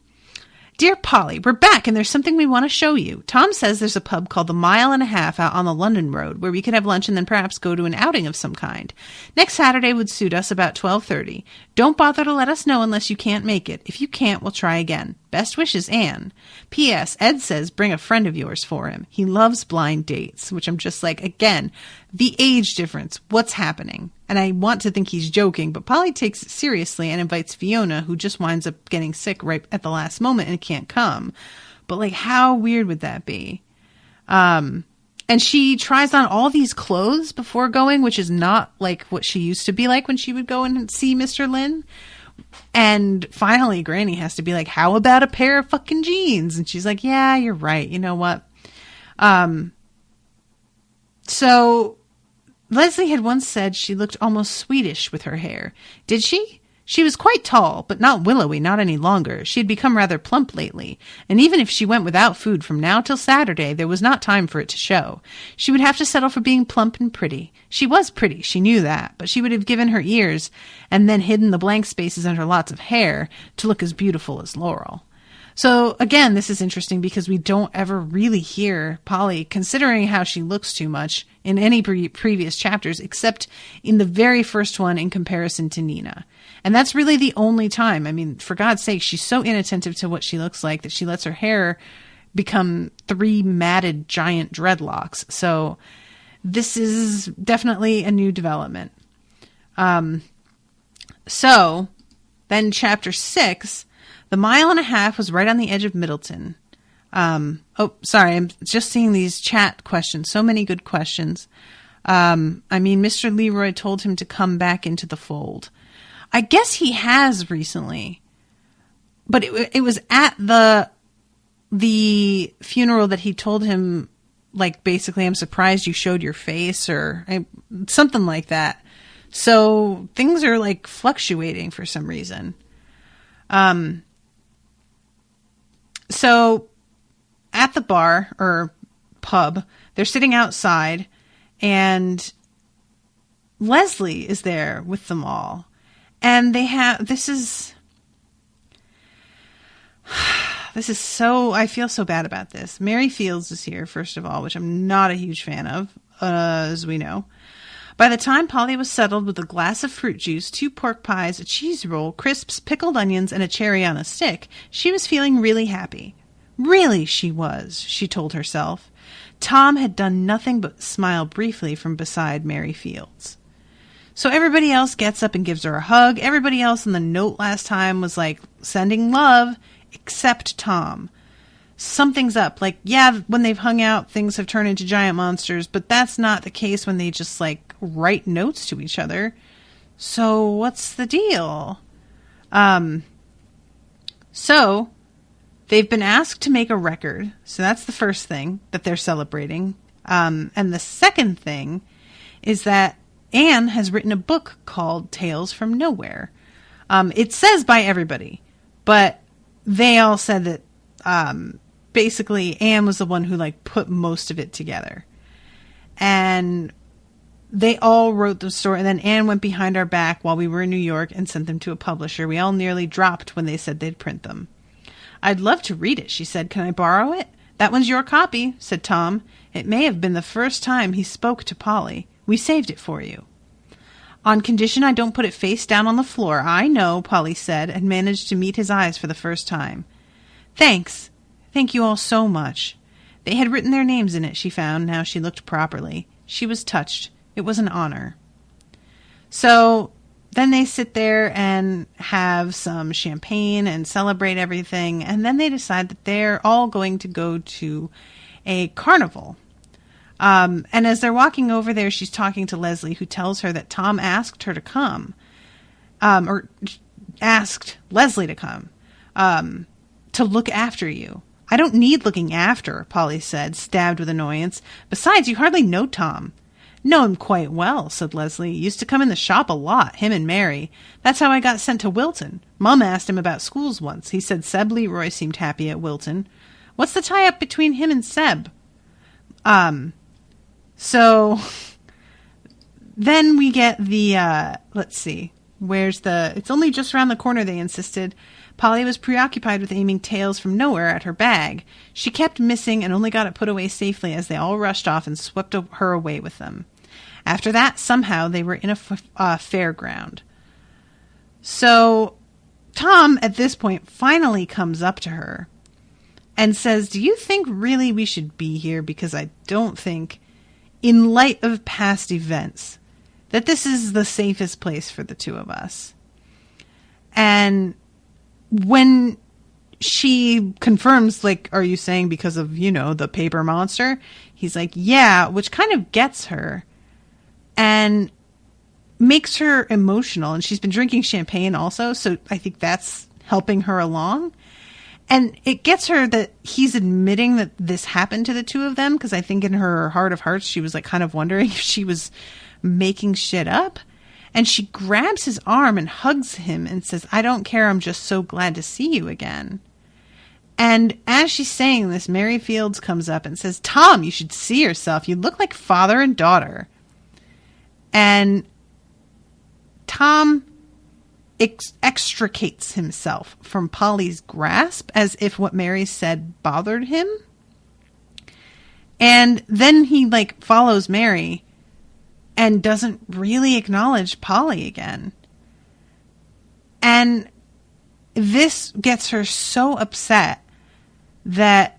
"Dear Polly, we're back and there's something we want to show you. Tom says there's a pub called the Mile and a Half out on the London Road where we could have lunch and then perhaps go to an outing of some kind. Next Saturday would suit us about 12:30. Don't bother to let us know unless you can't make it. If you can't, we'll try again. Best wishes, Anne. P.S. Ed says bring a friend of yours for him. He loves blind dates," which I'm just like, again, the age difference. What's happening? And I want to think he's joking, but Polly takes it seriously and invites Fiona, who just winds up getting sick right at the last moment and can't come. But like, how weird would that be? And she tries on all these clothes before going, which is not like what she used to be like when she would go and see Mr. Lynn. And finally, Granny has to be like, "How about a pair of fucking jeans?" And she's like, "Yeah, you're right. You know what?" So Leslie had once said she looked almost Swedish with her hair. Did she? She was quite tall, but not willowy, not any longer. She had become rather plump lately, and even if she went without food from now till Saturday, there was not time for it to show. She would have to settle for being plump and pretty. She was pretty, she knew that, but she would have given her ears and then hidden the blank spaces under lots of hair to look as beautiful as Laurel. So, again, this is interesting because we don't ever really hear Polly considering how she looks too much in any previous chapters, except in the very first one in comparison to Nina. And that's really the only time. I mean, for God's sake, she's so inattentive to what she looks like that she lets her hair become 3 matted giant dreadlocks. So this is definitely a new development. So then chapter 6... The Mile and a Half was right on the edge of Middleton. Sorry, I'm just seeing these chat questions. So many good questions. Mr. Leroy told him to come back into the fold. I guess he has recently. But it was at the funeral that he told him, like, basically, "I'm surprised you showed your face," or something like that. So things are, like, fluctuating for some reason. So at the bar or pub, they're sitting outside and Leslie is there with them all. And they have, this is I feel so bad about this. Mary Fields is here, first of all, which I'm not a huge fan of, as we know. By the time Polly was settled with a glass of fruit juice, 2 pork pies, a cheese roll, crisps, pickled onions, and a cherry on a stick, she was feeling really happy. Really, she was, she told herself. Tom had done nothing but smile briefly from beside Mary Fields. So everybody else gets up and gives her a hug. Everybody else in the note last time was like sending love, except Tom. Something's up. Like, yeah, when they've hung out, things have turned into giant monsters, but that's not the case when they just like write notes to each other. So what's the deal? So they've been asked to make a record. So that's the first thing that they're celebrating. And the second thing is that Anne has written a book called Tales from Nowhere. It says by everybody, but they all said that basically Anne was the one who like put most of it together. And they all wrote the story, and then Anne went behind our back while we were in New York and sent them to a publisher. We all nearly dropped when they said they'd print them. I'd love to read it, she said. Can I borrow it? That one's your copy, said Tom. It may have been the first time he spoke to Polly. We saved it for you. On condition I don't put it face down on the floor. I know, Polly said, and managed to meet his eyes for the first time. Thanks. Thank you all so much. They had written their names in it, she found, now she looked properly. She was touched. It was an honor. So then they sit there and have some champagne and celebrate everything, and then they decide that they're all going to go to a carnival. And as they're walking over there, she's talking to Leslie, who tells her that Tom asked her to come, or asked Leslie to come, to look after you. I don't need looking after, Polly said, stabbed with annoyance. Besides, you hardly know Tom. Know him quite well, said Leslie. Used to come in the shop a lot, him and Mary. That's how I got sent to Wilton. Mum asked him about schools once. He said Seb Leroy seemed happy at Wilton. What's the tie-up between him and Seb? So then we get the, let's see, it's only just around the corner, they insisted. Polly was preoccupied with aiming Tales from Nowhere at her bag. She kept missing and only got it put away safely as they all rushed off and swept her away with them. After that, somehow, they were in a fairground. So Tom, at this point, finally comes up to her and says, do you think really we should be here? Because I don't think, in light of past events, that this is the safest place for the two of us. And when she confirms, like, are you saying because of, the paper monster? He's like, yeah, which kind of gets her and makes her emotional. And she's been drinking champagne also, so I think that's helping her along. And it gets her that he's admitting that this happened to the two of them, because I think in her heart of hearts, she was like kind of wondering if she was making shit up. And she grabs his arm and hugs him and says, I don't care, I'm just so glad to see you again. And as she's saying this, Mary Fields comes up and says, Tom, you should see yourself. You look like father and daughter. And Tom extricates himself from Polly's grasp as if what Mary said bothered him. And then he follows Mary and doesn't really acknowledge Polly again. And this gets her so upset that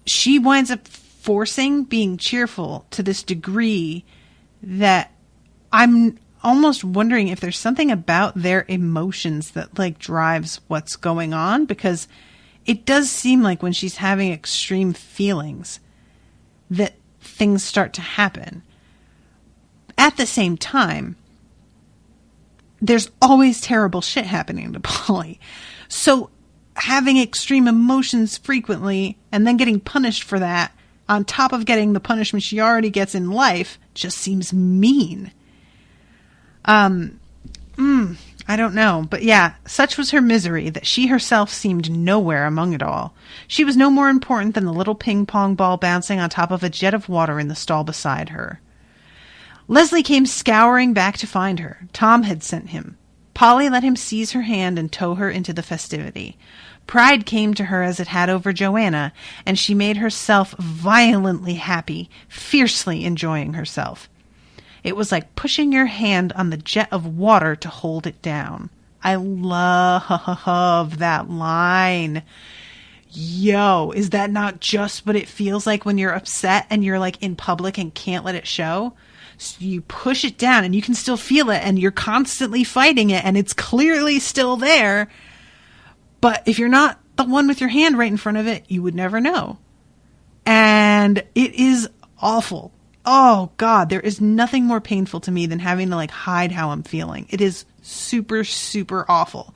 she winds up forcing being cheerful to this degree that I'm almost wondering if there's something about their emotions that drives what's going on, because it does seem like when she's having extreme feelings that things start to happen. At the same time, there's always terrible shit happening to Polly. So having extreme emotions frequently and then getting punished for that on top of getting the punishment she already gets in life just seems mean. I don't know. But yeah, such was her misery that she herself seemed nowhere among it all. She was no more important than the little ping pong ball bouncing on top of a jet of water in the stall beside her. Leslie came scouring back to find her. Tom had sent him. Polly let him seize her hand and tow her into the festivity. Pride came to her as it had over Joanna, and she made herself violently happy, fiercely enjoying herself. It was like pushing your hand on the jet of water to hold it down. I love that line. Yo, is that not just what it feels like when you're upset and you're like in public and can't let it show? So you push it down and you can still feel it and you're constantly fighting it and it's clearly still there. But if you're not the one with your hand right in front of it, you would never know. And it is awful. Oh God, there is nothing more painful to me than having to like hide how I'm feeling. It is super, super awful.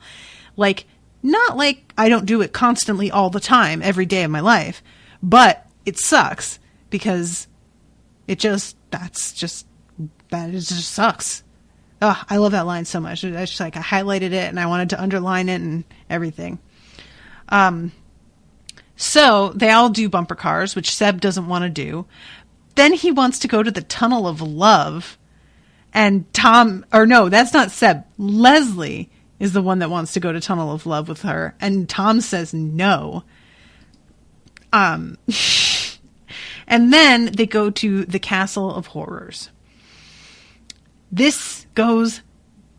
Like, not like I don't do it constantly all the time, every day of my life, but it sucks because it just sucks. Oh, I love that line so much. I just like, I highlighted it and I wanted to underline it and everything. So they all do bumper cars, which Seb doesn't want to do. Then he wants to go to the Tunnel of Love, and that's not Seb. Leslie is the one that wants to go to Tunnel of Love with her, and Tom says no. And then they go to the Castle of Horrors. This goes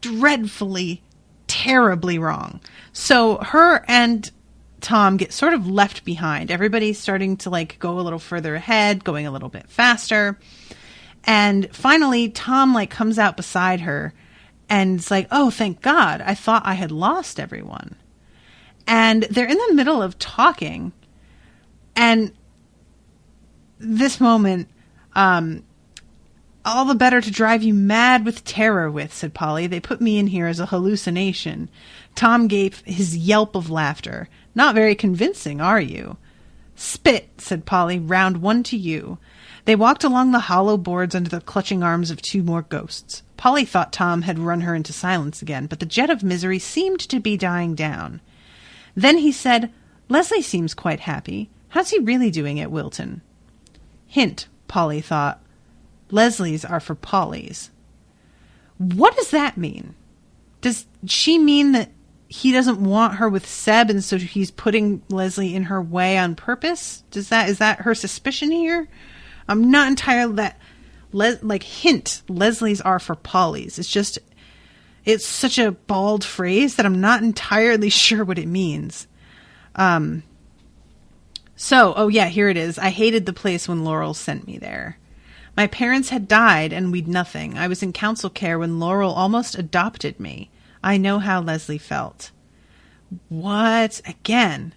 dreadfully, terribly wrong. So her and Tom get sort of left behind. Everybody's starting to like go a little further ahead, going a little bit faster. And finally, Tom like comes out beside her and it's like, oh, thank God. I thought I had lost everyone. And they're in the middle of talking. And this moment, all the better to drive you mad with terror with, said Polly. They put me in here as a hallucination. Tom gave his yelp of laughter. Not very convincing, are you? Spit, said Polly. Round one to you. They walked along the hollow boards under the clutching arms of two more ghosts. Polly thought Tom had run her into silence again, but the jet of misery seemed to be dying down. Then he said, Leslie seems quite happy. How's he really doing at Wilton? Hint, Polly thought. Leslie's are for Polly's. What does that mean? Does she mean that he doesn't want her with Seb and so he's putting Leslie in her way on purpose? Is that her suspicion here? I'm not entirely that... hint, Leslie's are for Polly's. It's such a bald phrase that I'm not entirely sure what it means. Here it is. I hated the place when Laurel sent me there. My parents had died and we'd nothing. I was in council care when Laurel almost adopted me. I know how Leslie felt. What? Again?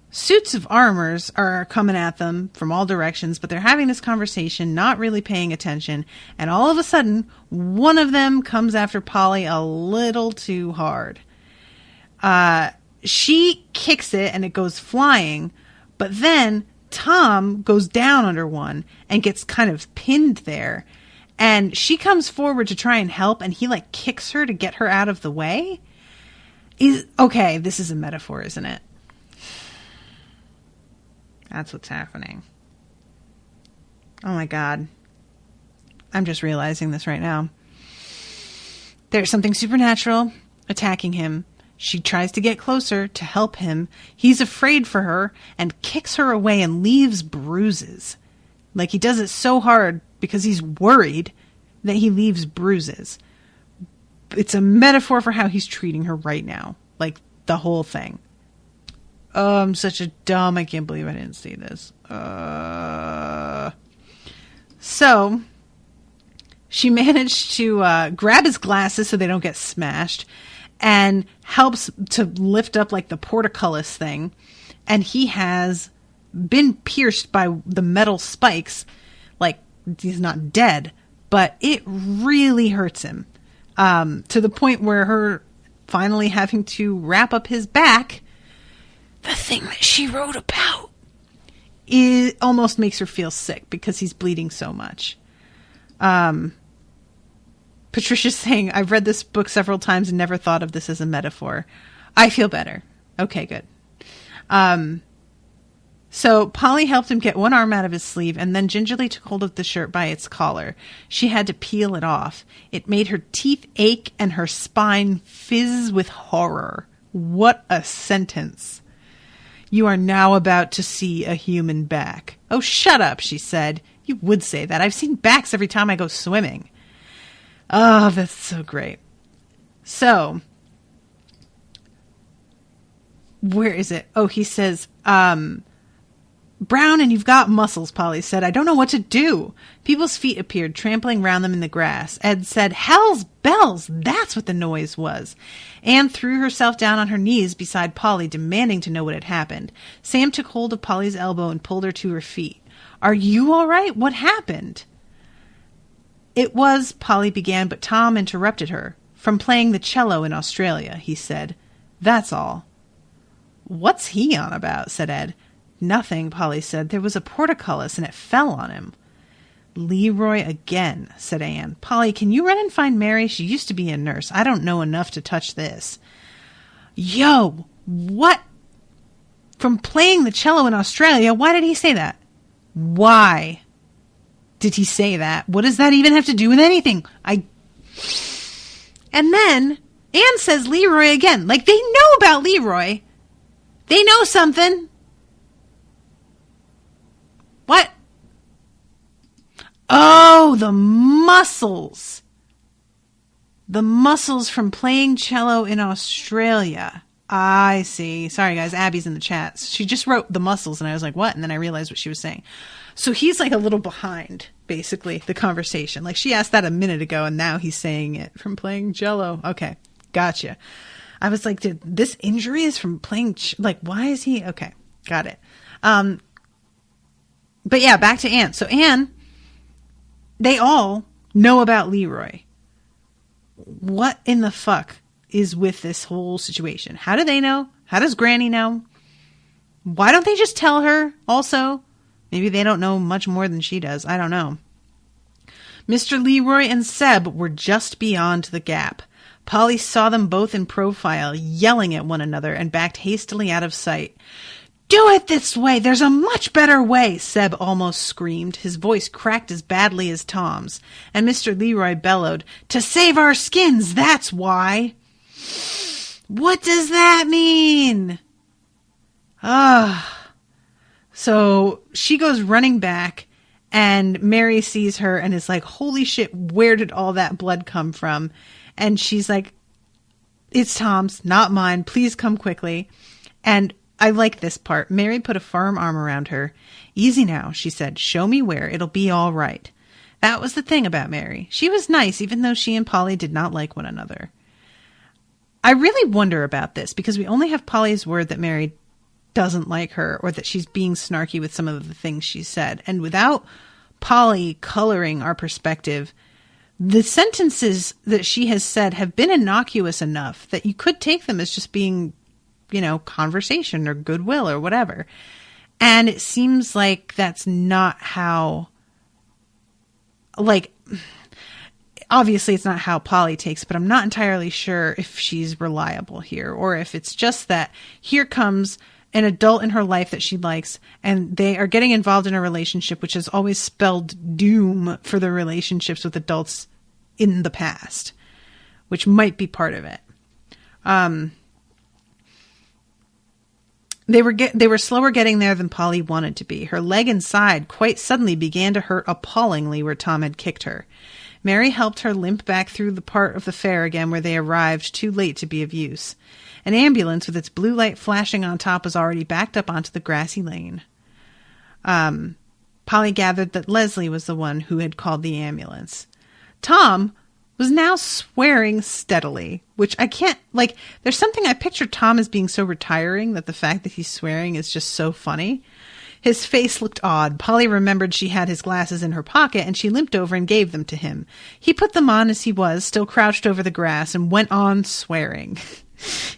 Suits of armors are coming at them from all directions, but they're having this conversation, not really paying attention, and all of a sudden, one of them comes after Polly a little too hard. She kicks it and it goes flying, but then Tom goes down under one and gets kind of pinned there, and she comes forward to try and help, and he like kicks her to get her out of the way. This is a metaphor, isn't it? That's what's happening. Oh my God. I'm just realizing this right now. There's something supernatural attacking him. She tries to get closer to help him. He's afraid for her and kicks her away and leaves bruises. Like he does it so hard because he's worried that he leaves bruises. It's a metaphor for how he's treating her right now. Like the whole thing. Oh, I'm such a dumb. I can't believe I didn't see this. So she managed to grab his glasses so they don't get smashed and helps to lift up like the portcullis thing. And he has been pierced by the metal spikes. Like he's not dead, but it really hurts him to the point where her finally having to wrap up his back. The thing that she wrote about, it almost makes her feel sick because he's bleeding so much. Patricia's saying, I've read this book several times and never thought of this as a metaphor. I feel better. Okay, good. So Polly helped him get one arm out of his sleeve and then gingerly took hold of the shirt by its collar. She had to peel it off. It made her teeth ache and her spine fizz with horror. What a sentence. You are now about to see a human back. Oh, shut up, she said. You would say that. I've seen backs every time I go swimming. Oh, that's so great. So, where is it? Oh, he says, Brown and you've got muscles, Polly said. I don't know what to do. People's feet appeared, trampling round them in the grass. Ed said, hell's bells, that's what the noise was. Anne threw herself down on her knees beside Polly, demanding to know what had happened. Sam took hold of Polly's elbow and pulled her to her feet. Are you all right? What happened? It was, Polly began, but Tom interrupted her. From playing the cello in Australia, he said. That's all. What's he on about? Said Ed. Nothing, Polly said. There was a portcullis and it fell on him. Leroy again, said Anne. Polly, can you run and find Mary? She used to be a nurse. I don't know enough to touch this. Yo, what? From playing the cello in Australia? Why did he say that? Why did he say that? What does that even have to do with anything? And then Anne says Leroy again. Like they know about Leroy. They know something. What? Oh, the muscles. The muscles from playing cello in Australia. I see. Sorry, guys. Abby's in the chat. She just wrote the muscles, and I was like, what? And then I realized what she was saying. So he's like a little behind, basically, the conversation. Like she asked that a minute ago, and now he's saying it from playing cello. Okay, gotcha. I was like, did this injury is from playing? Like, why is he? Okay, got it. But yeah, back to Anne. So Anne, they all know about Leroy. What in the fuck is with this whole situation? How do they know? How does Granny know? Why don't they just tell her also? Maybe they don't know much more than she does. I don't know. Mr. Leroy and Seb were just beyond the gap. Polly saw them both in profile, yelling at one another, and backed hastily out of sight. Do it this way! There's a much better way! Seb almost screamed. His voice cracked as badly as Tom's. And Mr. Leroy bellowed, To save our skins, that's why! What does that mean? So she goes running back, and Mary sees her and is like, holy shit, where did all that blood come from? And she's like, it's Tom's, not mine. Please come quickly. And I like this part. Mary put a firm arm around her. Easy now, she said. Show me where. It'll be all right. That was the thing about Mary. She was nice, even though she and Polly did not like one another. I really wonder about this because we only have Polly's word that Mary doesn't like her or that she's being snarky with some of the things she said. And without Polly coloring our perspective, the sentences that she has said have been innocuous enough that you could take them as just being, you know, conversation or goodwill or whatever. And it seems like that's not how, like, obviously it's not how Polly takes, but I'm not entirely sure if she's reliable here or if it's just that here comes an adult in her life that she likes and they are getting involved in a relationship, which has always spelled doom for the relationships with adults in the past, which might be part of it. They were slower getting there than Polly wanted to be. Her leg and side quite suddenly began to hurt appallingly where Tom had kicked her. Mary helped her limp back through the part of the fair again where they arrived too late to be of use. An ambulance with its blue light flashing on top was already backed up onto the grassy lane. Polly gathered that Leslie was the one who had called the ambulance. Tom was now swearing steadily, which I can't, like, there's something I picture Tom as being so retiring that the fact that he's swearing is just so funny. His face looked odd. Polly remembered she had his glasses in her pocket, and she limped over and gave them to him. He put them on as he was, still crouched over the grass, and went on swearing.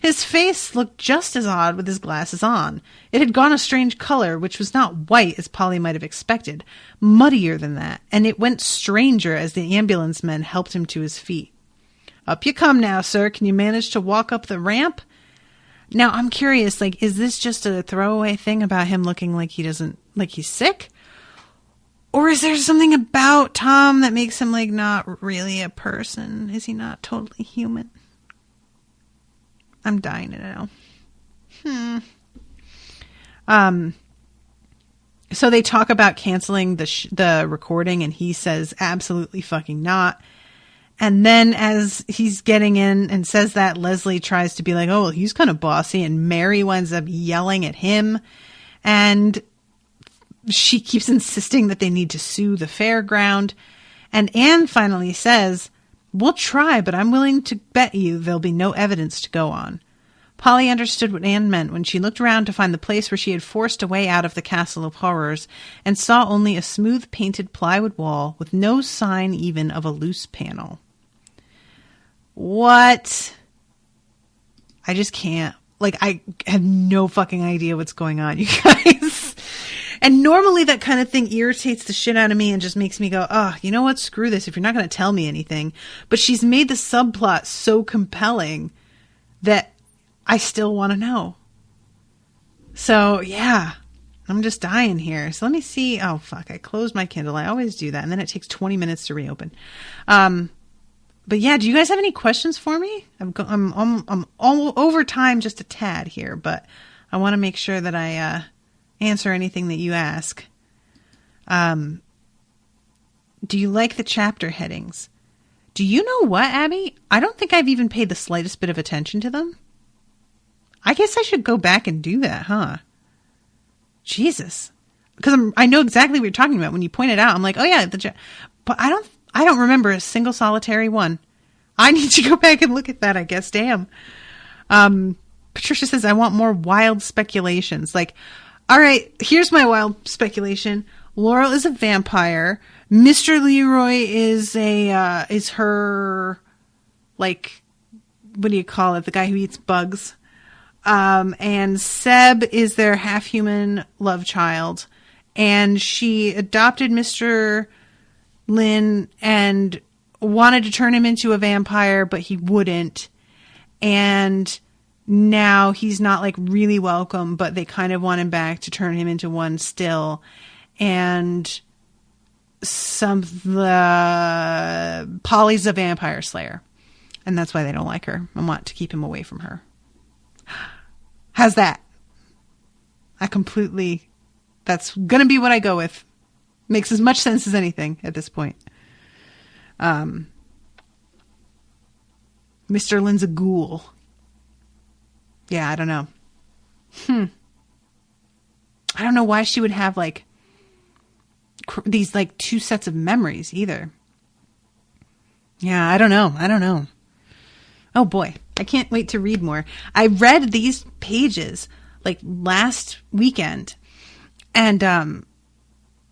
His face looked just as odd with his glasses on. It had gone a strange color, which was not white as Polly might have expected, muddier than that, and it went stranger as the ambulance men helped him to his feet. Up you come now, sir. Can you manage to walk up the ramp? Now, I'm curious, like, is this just a throwaway thing about him looking like he's sick? Or is there something about Tom that makes him, like, not really a person? Is he not totally human? I'm dying to know. So they talk about canceling the recording, and he says absolutely fucking not. And then as he's getting in and says that, Leslie tries to be like, oh, well, he's kind of bossy, and Mary winds up yelling at him. And she keeps insisting that they need to sue the fairground. And Anne finally says, we'll try, but I'm willing to bet you there'll be no evidence to go on. Polly understood what Anne meant when she looked around to find the place where she had forced a way out of the Castle of Horrors and saw only a smooth painted plywood wall with no sign even of a loose panel. What? I just can't. Like, I have no fucking idea what's going on, you guys. And normally that kind of thing irritates the shit out of me and just makes me go, oh, you know what? Screw this if you're not going to tell me anything. But she's made the subplot so compelling that I still want to know. So, yeah, I'm just dying here. So let me see. Oh, fuck. I closed my Kindle. I always do that. And then it takes 20 minutes to reopen. But yeah, do you guys have any questions for me? I'm all over time just a tad here, but I want to make sure that I answer anything that you ask. Do you like the chapter headings? Do you know what, Abby? I don't think I've even paid the slightest bit of attention to them. I guess I should go back and do that, huh? Jesus. Because I know exactly what you're talking about. When you point it out, I'm like, oh yeah, but I don't remember a single solitary one. I need to go back and look at that, I guess. Damn. Patricia says, I want more wild speculations. Like, all right, here's my wild speculation. Laurel is a vampire. Mr. Leroy is her, like, what do you call it? The guy who eats bugs. And Seb is their half-human love child. And she adopted Mr. Lynn and wanted to turn him into a vampire, but he wouldn't. And now he's not, like, really welcome, but they kind of want him back to turn him into one still. And Polly's a vampire slayer. And that's why they don't like her and want to keep him away from her. How's that? That's going to be what I go with. Makes as much sense as anything at this point. Mr. Lynn's a ghoul. Yeah, I don't know. I don't know why she would have, like, these, like, two sets of memories either. Yeah, I don't know. Oh boy, I can't wait to read more. I read these pages, like, last weekend. And,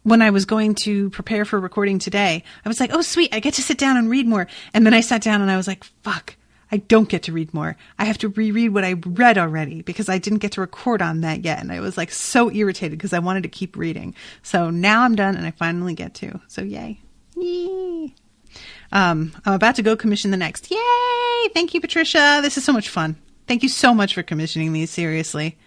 when I was going to prepare for recording today, I was like, oh, sweet, I get to sit down and read more. And then I sat down and I was like, fuck, I don't get to read more. I have to reread what I read already because I didn't get to record on that yet. And I was, like, so irritated because I wanted to keep reading. So now I'm done and I finally get to. So yay. Yay. I'm about to go commission the next. Yay! Thank you, Patricia. This is so much fun. Thank you so much for commissioning these, seriously.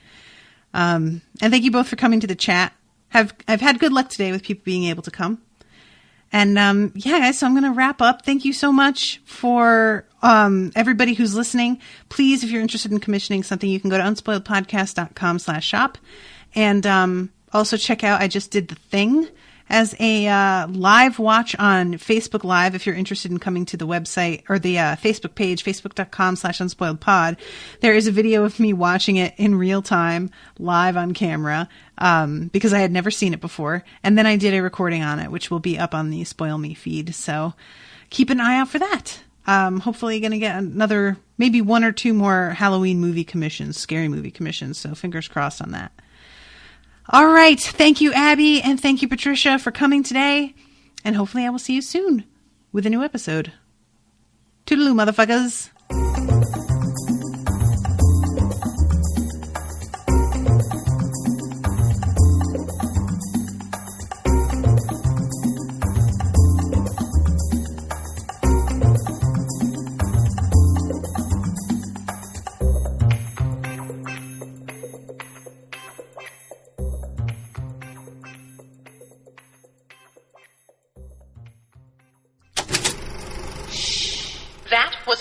And thank you both for coming to the chat. I've had good luck today with people being able to come. And yeah, guys, so I'm going to wrap up. Thank you so much for everybody who's listening. Please, if you're interested in commissioning something, you can go to unspoiledpodcast.com/shop. And also check out, I just did The Thing as a live watch on Facebook Live if you're interested in coming to the website or the Facebook page, facebook.com/unspoiledpod. There is a video of me watching it in real time, live on camera, because I had never seen it before. And then I did a recording on it, which will be up on the Spoil Me feed. So keep an eye out for that. Hopefully going to get another, maybe one or two more Halloween movie commissions, scary movie commissions. So fingers crossed on that. All right. Thank you, Abby. And thank you, Patricia, for coming today. And hopefully I will see you soon with a new episode. Toodaloo, motherfuckers.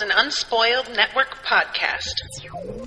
an Unspoiled Network podcast.